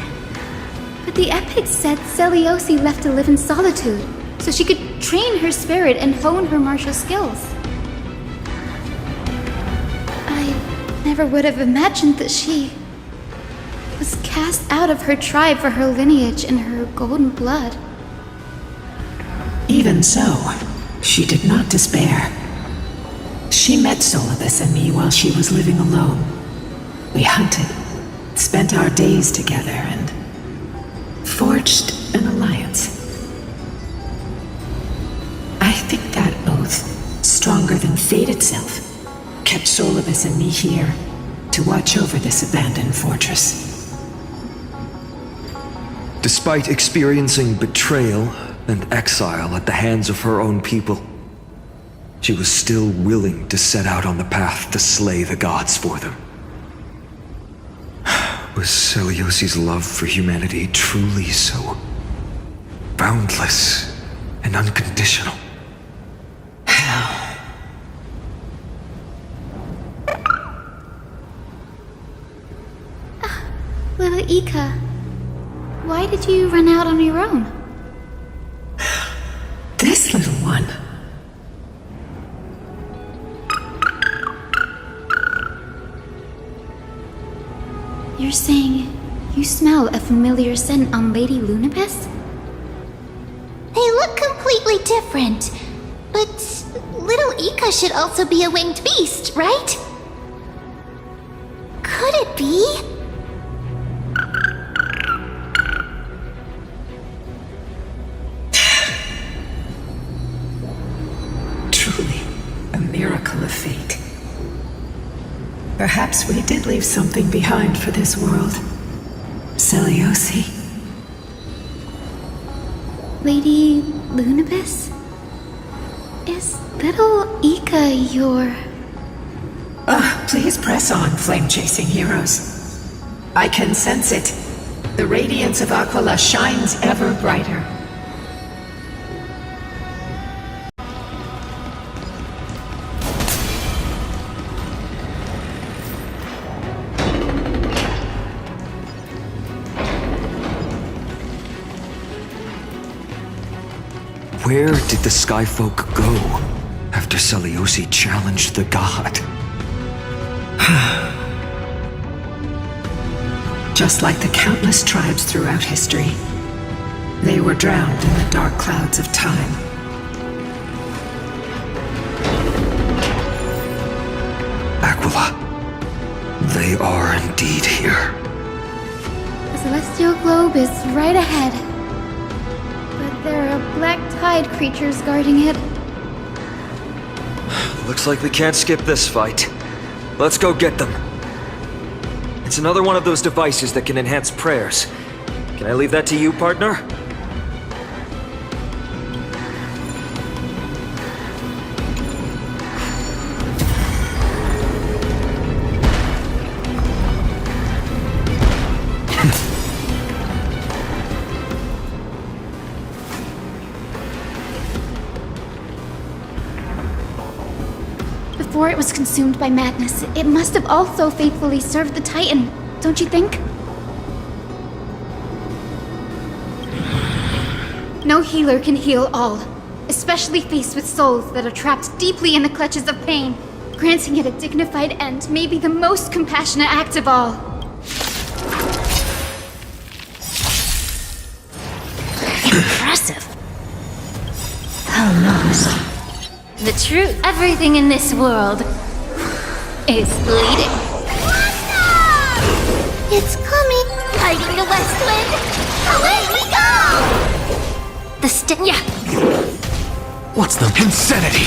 But the epics said Celiosi left to live in solitude, so she could train her spirit and hone her martial skills. I never would have imagined that she was cast out of her tribe for her lineage and her golden blood. Even so, she did not despair. She met Solibus and me while she was living alone. We hunted, spent our days together, and forged an alliance. I think that oath, stronger than fate itself, kept Solibus and me here to watch over this abandoned fortress. Despite experiencing betrayal and exile at the hands of her own people, she was still willing to set out on the path to slay the gods for them. Was Celiosi's love for humanity truly so boundless and unconditional? Little Ika, why did you run out on your own? This little one. You're saying you smell a familiar scent on Lady Lunibus? They look completely different. But little Ika should also be a winged beast, right? Could it be? Truly, a miracle of fate. Perhaps we did leave something behind for this world. Celiosi. Lady Lunibus? Is little Ika your... Please press on, flame-chasing heroes. I can sense it. The radiance of Aquila shines ever brighter. Where did the Skyfolk go after Celiosi challenged the god? Just like the countless tribes throughout history, they were drowned in the dark clouds of time. Aquila, they are indeed here. The celestial globe is right ahead. But there are black tide creatures guarding it. Looks like we can't skip this fight. Let's go get them. It's another one of those devices that can enhance prayers. Can I leave that to you, partner? Before it was consumed by madness, it must have also faithfully served the Titan, don't you think? No healer can heal all, especially faced with souls that are trapped deeply in the clutches of pain. Granting it a dignified end may be the most compassionate act of all. Impressive. How lost. The truth. Everything in this world is bleeding. It's coming. Fighting the west wind. Away we go! The yeah. What's the insanity?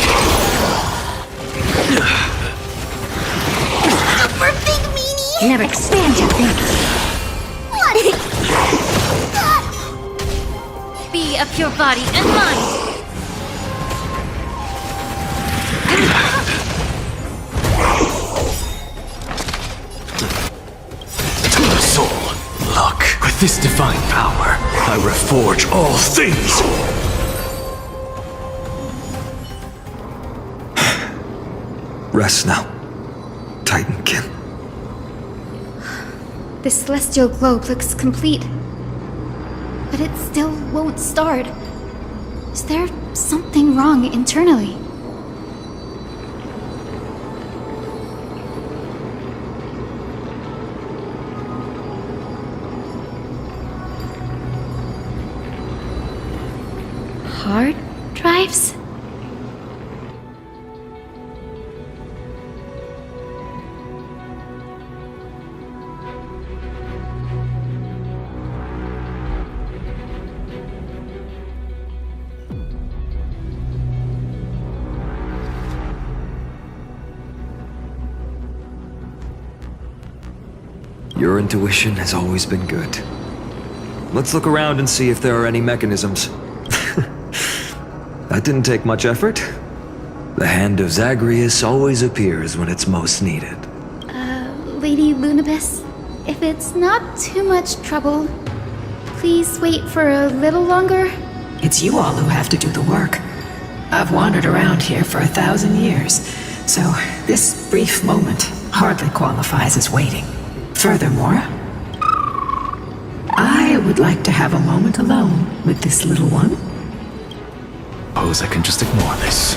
Super big meanie. Never expand your thinking. What? Be of your body and mind. To the soul. Look, with this divine power, I reforge all things. Rest now, Titankin. The celestial globe looks complete, but it still won't start. Is there something wrong internally? Hard drives? Your intuition has always been good. Let's look around and see if there are any mechanisms. That didn't take much effort. The hand of Zagreus always appears when it's most needed. Lady Lunibus, if it's not too much trouble, please wait for a little longer. It's you all who have to do the work. I've wandered around here for 1,000 years, so this brief moment hardly qualifies as waiting. Furthermore, I would like to have a moment alone with this little one. Suppose I can just ignore this.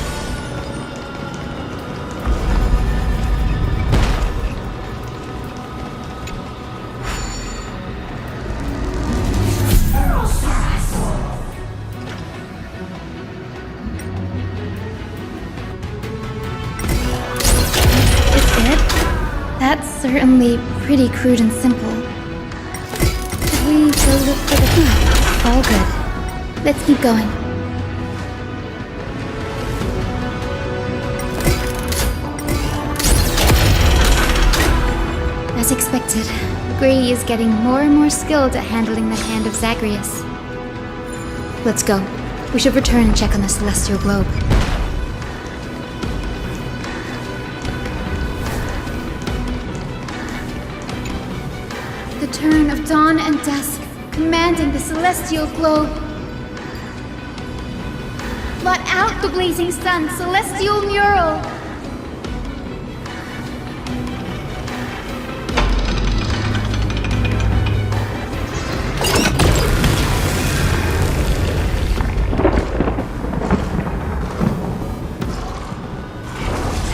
That's certainly pretty crude and simple. Should we go look for the... All good. Let's keep going. As expected, Gray is getting more and more skilled at handling the hand of Zagreus. Let's go. We should return and check on the celestial globe. The turn of dawn and dusk, commanding the celestial globe. Blot out the blazing sun, celestial mural!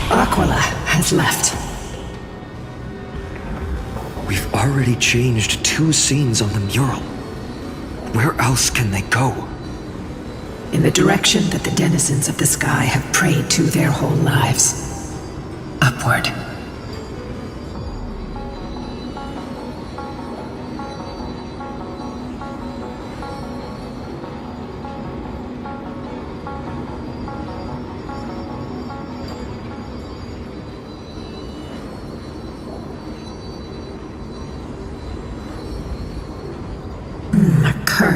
Aquila has left. We've already changed 2 scenes on the mural. Where else can they go? In the direction that the denizens of the sky have prayed to their whole lives. Upward.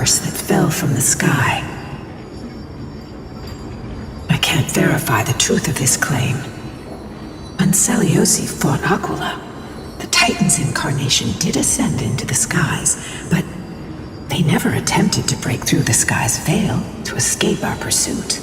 curse that fell from the sky. I can't verify the truth of this claim. When Celiosi fought Aquila, the Titan's incarnation did ascend into the skies, but they never attempted to break through the sky's veil to escape our pursuit.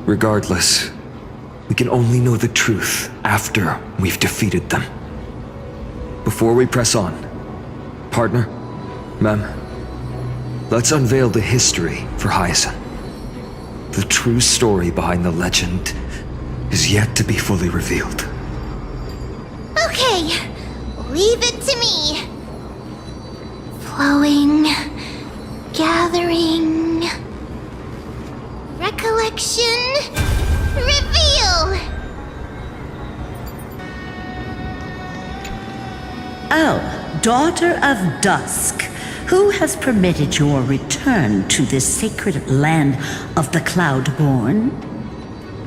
Regardless, we can only know the truth after we've defeated them. Before we press on, partner, Mem, let's unveil the history for Hyacinth. The true story behind the legend is yet to be fully revealed. Okay, leave it to me. Flowing, gathering, recollection, reveal! Oh, Daughter of Dusk, who has permitted your return to this sacred land of the Cloudborn?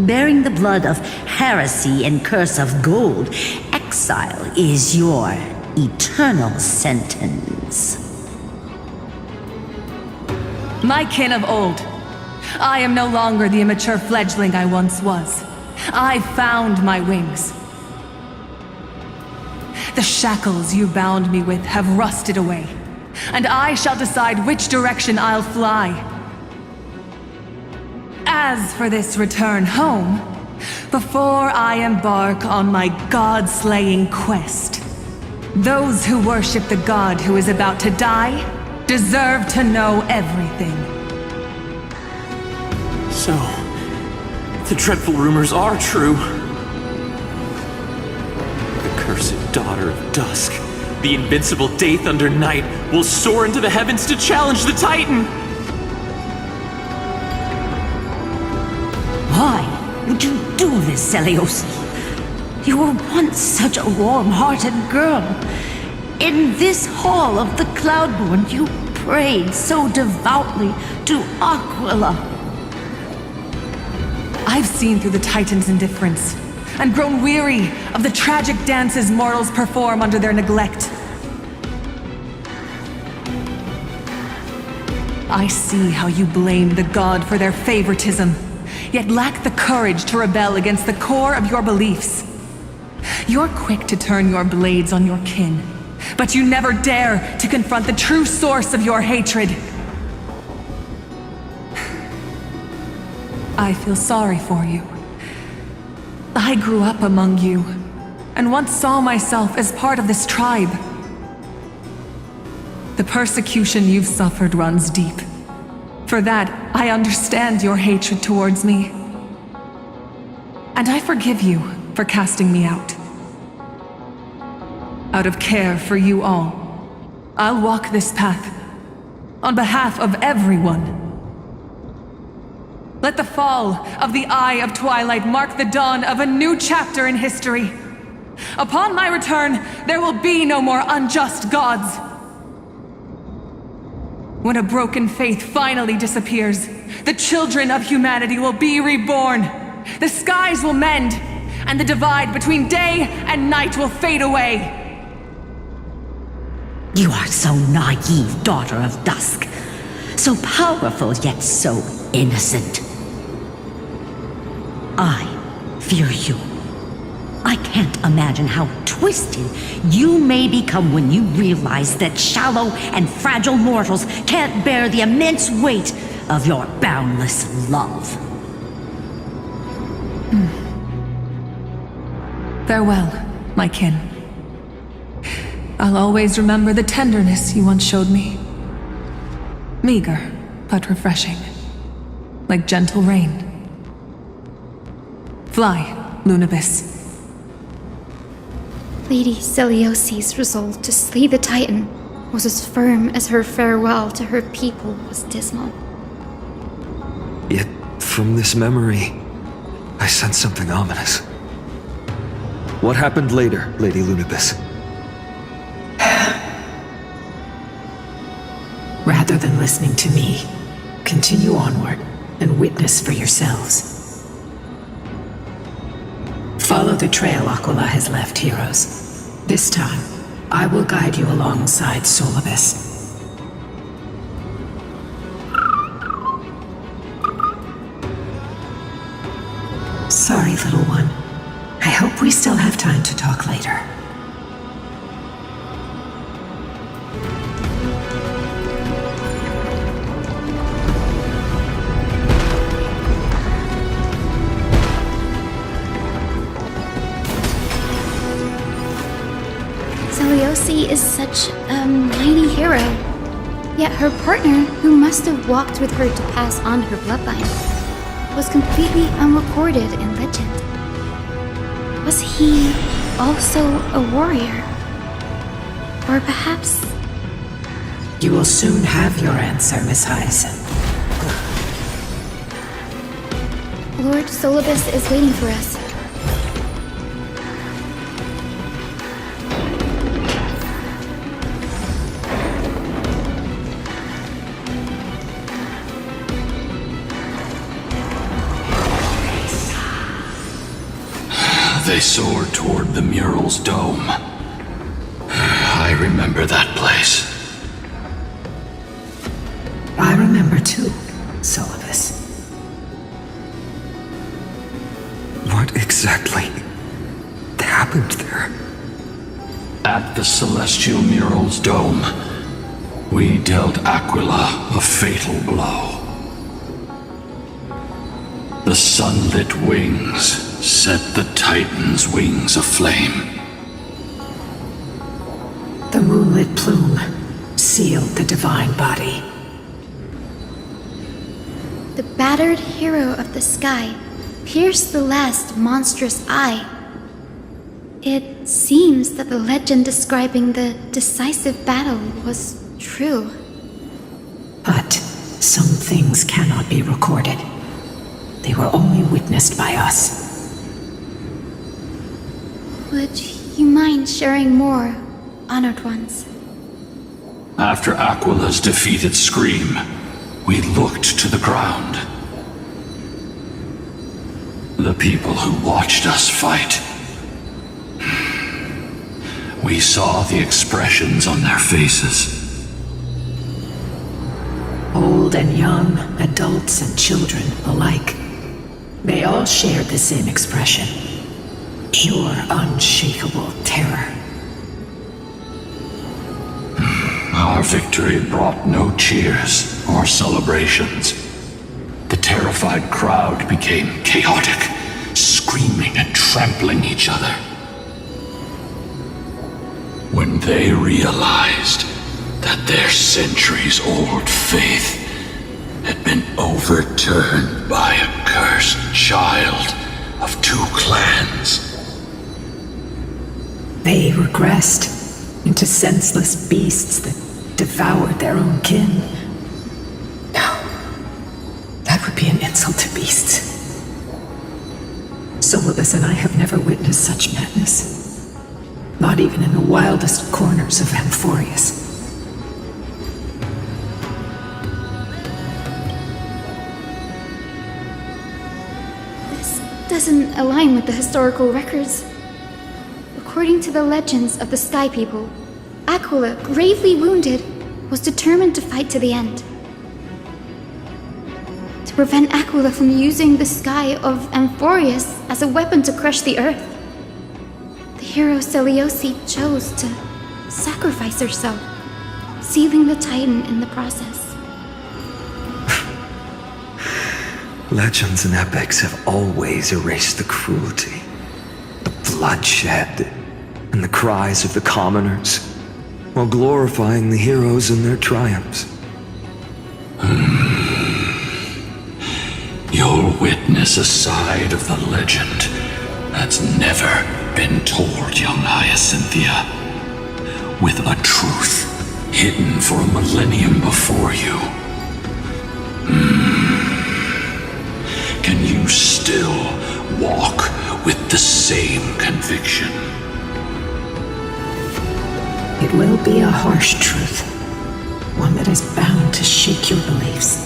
Bearing the blood of heresy and curse of gold, exile is your eternal sentence. My kin of old, I am no longer the immature fledgling I once was. I found my wings. The shackles you bound me with have rusted away, and I shall decide which direction I'll fly. As for this return home, before I embark on my god-slaying quest, those who worship the god who is about to die deserve to know everything. So, the dreadful rumors are true. The cursed Daughter of Dusk, the invincible Day Thunder Knight, will soar into the heavens to challenge the Titan! Why would you do this, Celiosi? You were once such a warm-hearted girl. In this hall of the Cloudborn, you prayed so devoutly to Aquila. I've seen through the Titan's indifference, and grown weary of the tragic dances mortals perform under their neglect. I see how you blame the god for their favoritism, yet lack the courage to rebel against the core of your beliefs. You're quick to turn your blades on your kin, but you never dare to confront the true source of your hatred. I feel sorry for you. I grew up among you, and once saw myself as part of this tribe. The persecution you've suffered runs deep. For that, I understand your hatred towards me. And I forgive you for casting me out. Out of care for you all, I'll walk this path on behalf of everyone. Let the fall of the Eye of Twilight mark the dawn of a new chapter in history. Upon my return, there will be no more unjust gods. When a broken faith finally disappears, the children of humanity will be reborn. The skies will mend, and the divide between day and night will fade away. You are so naive, Daughter of Dusk. So powerful, yet so innocent. I fear you. I can't imagine how twisted you may become when you realize that shallow and fragile mortals can't bear the immense weight of your boundless love. Farewell, my kin. I'll always remember the tenderness you once showed me. Meager, but refreshing. Like gentle rain. Fly, Lunabis. Lady Celiosi's resolve to slay the Titan was as firm as her farewell to her people was dismal. Yet, from this memory, I sense something ominous. What happened later, Lady Lunibus? Rather than listening to me, continue onward and witness for yourselves. Follow the trail Aquila has left, heroes. This time, I will guide you alongside Solibus. Sorry, little one. I hope we still have time to talk later. Seliosi is such a mighty hero. Yet her partner, who must have walked with her to pass on her bloodline, was completely unrecorded in legend. Was he also a warrior? Or perhaps... You will soon have your answer, Miss Hyacinth. Lord Solibus is waiting for us. They soared toward the mural's dome. I remember that place. I remember too, Solibus. What exactly happened there? At the celestial mural's dome, we dealt Aquila a fatal blow. The sunlit wings set the Titan's wings aflame. The moonlit plume sealed the divine body. The battered hero of the sky pierced the last monstrous eye. It seems that the legend describing the decisive battle was true. But some things cannot be recorded. They were only witnessed by us. Would you mind sharing more, honored ones? After Aquila's defeated scream, we looked to the ground. The people who watched us fight. We saw the expressions on their faces. Old and young, adults and children alike. They all shared the same expression. Pure, unshakable terror. Our victory brought no cheers or celebrations. The terrified crowd became chaotic, screaming and trampling each other. When they realized that their centuries-old faith had been overturned by a cursed child of two clans. They regressed into senseless beasts that devoured their own kin. No, that would be an insult to beasts. Solibus and I have never witnessed such madness. Not even in the wildest corners of Amphorius. This doesn't align with the historical records. According to the legends of the Sky People, Aquila, gravely wounded, was determined to fight to the end. To prevent Aquila from using the sky of Amphorius as a weapon to crush the earth, the hero Seliosi chose to sacrifice herself, sealing the Titan in the process. Legends and epics have always erased the cruelty, the bloodshed, and the cries of the commoners, while glorifying the heroes and their triumphs. You'll witness a side of the legend that's never been told, young Hyacinthia, with a truth hidden for a millennium before you. still walk with the same conviction? It will be a harsh truth, one that is bound to shake your beliefs.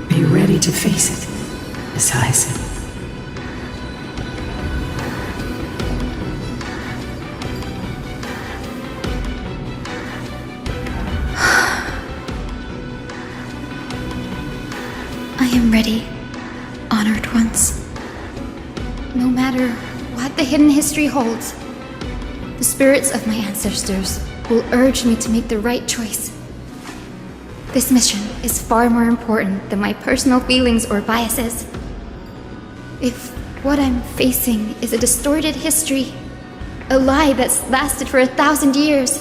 Are you ready to face it, Miss Hyson? I am ready, honored ones. No matter what the hidden history holds, the spirits of my ancestors will urge me to make the right choice. This mission is far more important than my personal feelings or biases. If what I'm facing is a distorted history, a lie that's lasted for 1,000 years,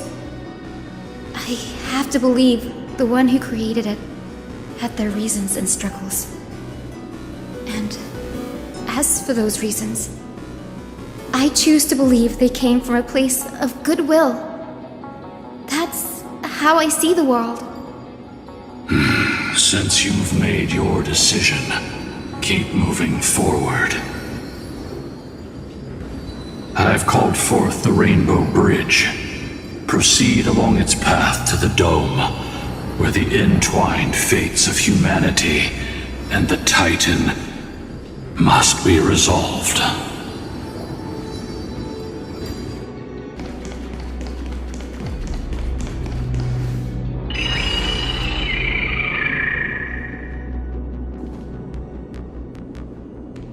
I have to believe the one who created it had their reasons and struggles. And as for those reasons, I choose to believe they came from a place of goodwill. That's how I see the world. Since you've made your decision, keep moving forward. I've called forth the Rainbow Bridge. Proceed along its path to the Dome, where the entwined fates of humanity and the Titan must be resolved.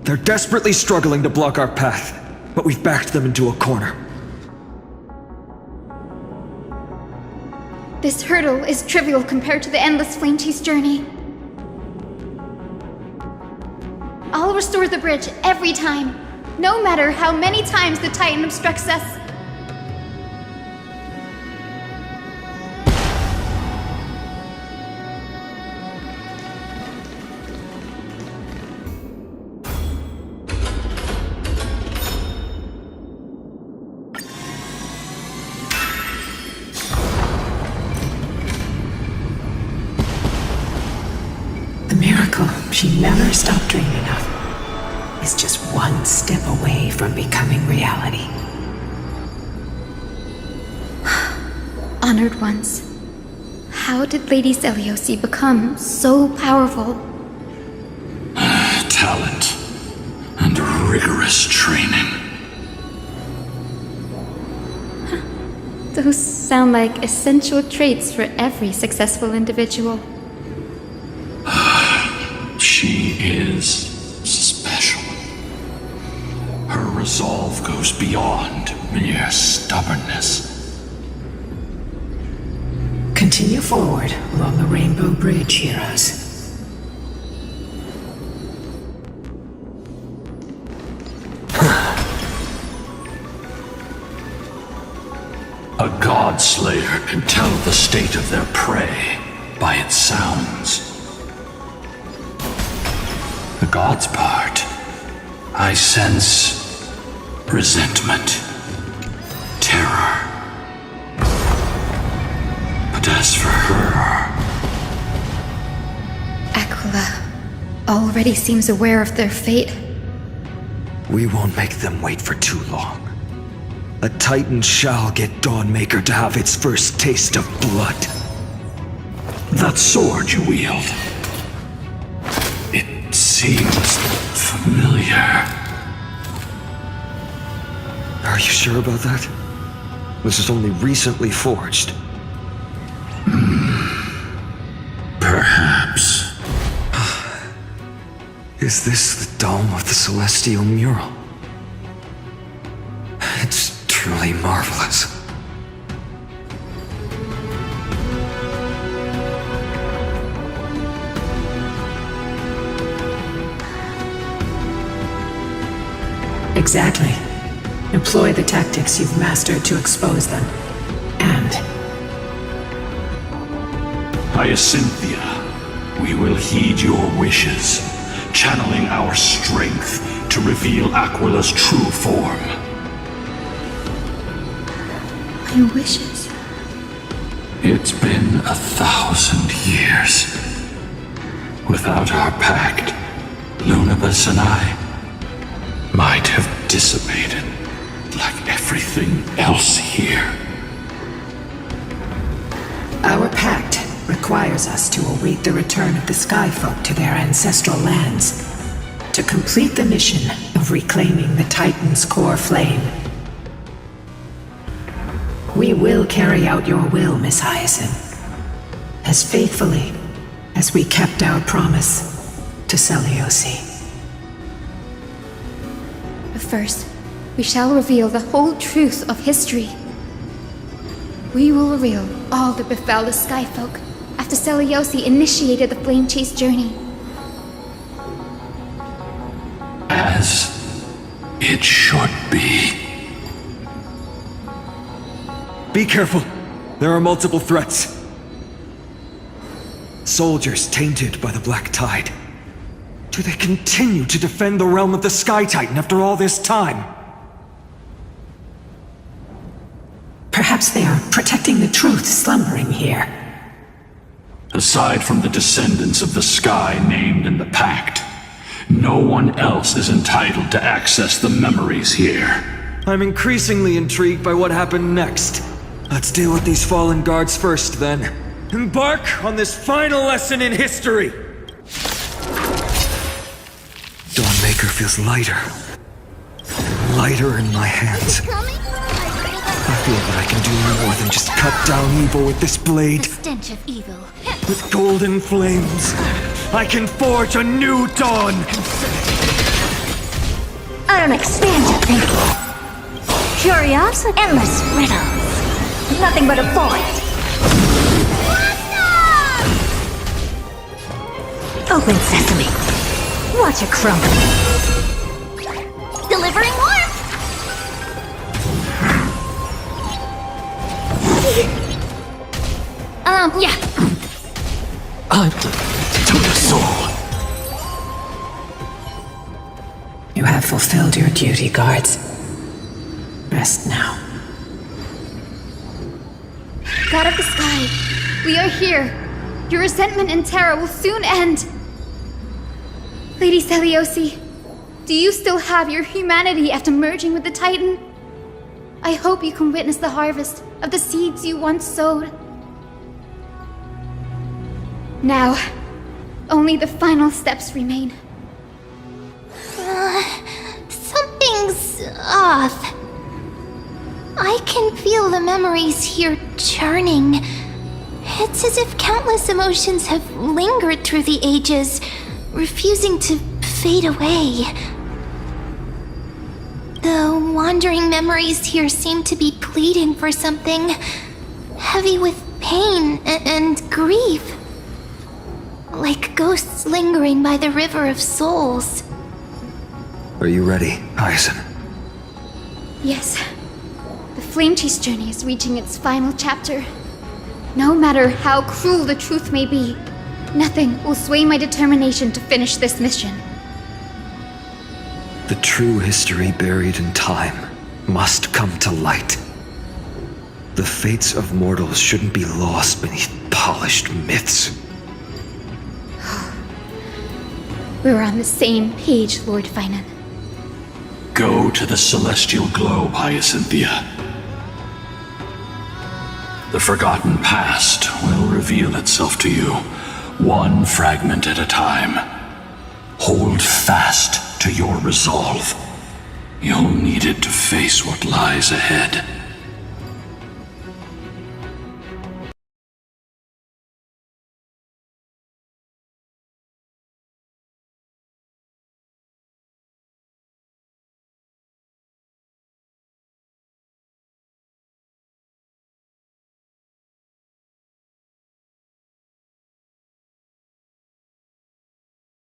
They're desperately struggling to block our path, but we've backed them into a corner. This hurdle is trivial compared to the endless flame chase journey. I'll restore the bridge every time, no matter how many times the Titan obstructs us. She never stopped dreaming of is just one step away from becoming reality. Honored ones, how did Lady Zeliosi become so powerful? Talent and rigorous training. Those sound like essential traits for every successful individual. She is special. Her resolve goes beyond mere stubbornness. Continue forward along the Rainbow Bridge, heroes. A God-slayer can tell the state of their prey by its sounds. The God's part, I sense resentment, terror. But as for her... Aquila already seems aware of their fate. We won't make them wait for too long. A Titan shall get Dawnmaker to have its first taste of blood. That sword you wield... seems familiar. Are you sure about that? This is only recently forged. Perhaps. Is this the dome of the celestial mural? It's truly marvelous. Exactly. Employ the tactics you've mastered to expose them. And... Hyacinthia, we will heed your wishes, channeling our strength to reveal Aquila's true form. My wishes? It's been 1,000 years. Without our pact, Lunabus and I might have dissipated like everything else here. Our pact requires us to await the return of the Skyfolk to their ancestral lands, to complete the mission of reclaiming the Titan's core flame. We will carry out your will, Miss Hyacinth, as faithfully as we kept our promise to Seliosi. But first, we shall reveal the whole truth of history. We will reveal all that befell the Skyfolk after Seliosi initiated the Flame Chase journey. As it should be. Be careful. There are multiple threats. Soldiers tainted by the Black Tide. Do they continue to defend the realm of the Sky Titan after all this time? Perhaps they are protecting the truth slumbering here. Aside from the descendants of the Sky named in the Pact, no one else is entitled to access the memories here. I'm increasingly intrigued by what happened next. Let's deal with these fallen guards first, then. Embark on this final lesson in history! Dawnmaker feels lighter. And lighter in my hands. I feel that I can do more than just cut down evil with this blade. The stench of evil. With golden flames, I can forge a new dawn! I don't expand your thinking. Curiosity, endless riddles. Nothing but a void. Open sesame. Watch it crumble. Delivering warmth! Yeah. To the soul. You have fulfilled your duty, guards. Rest now. God of the Sky, we are here. Your resentment and terror will soon end. Lady Seliosi, do you still have your humanity after merging with the Titan? I hope you can witness the harvest of the seeds you once sowed. Now, only the final steps remain. Something's off. I can feel the memories here churning. It's as if countless emotions have lingered through the ages, refusing to fade away. The wandering memories here seem to be pleading for something, heavy with pain and grief. Like ghosts lingering by the river of souls. Are you ready, Hyacinth? Yes. The Flame Chase journey is reaching its final chapter. No matter how cruel the truth may be, nothing will sway my determination to finish this mission. The true history buried in time must come to light. The fates of mortals shouldn't be lost beneath polished myths. We're on the same page, Lord Finan. Go to the celestial globe, Hyacinthia. The forgotten past will reveal itself to you, one fragment at a time. Hold fast to your resolve. You'll need it to face what lies ahead.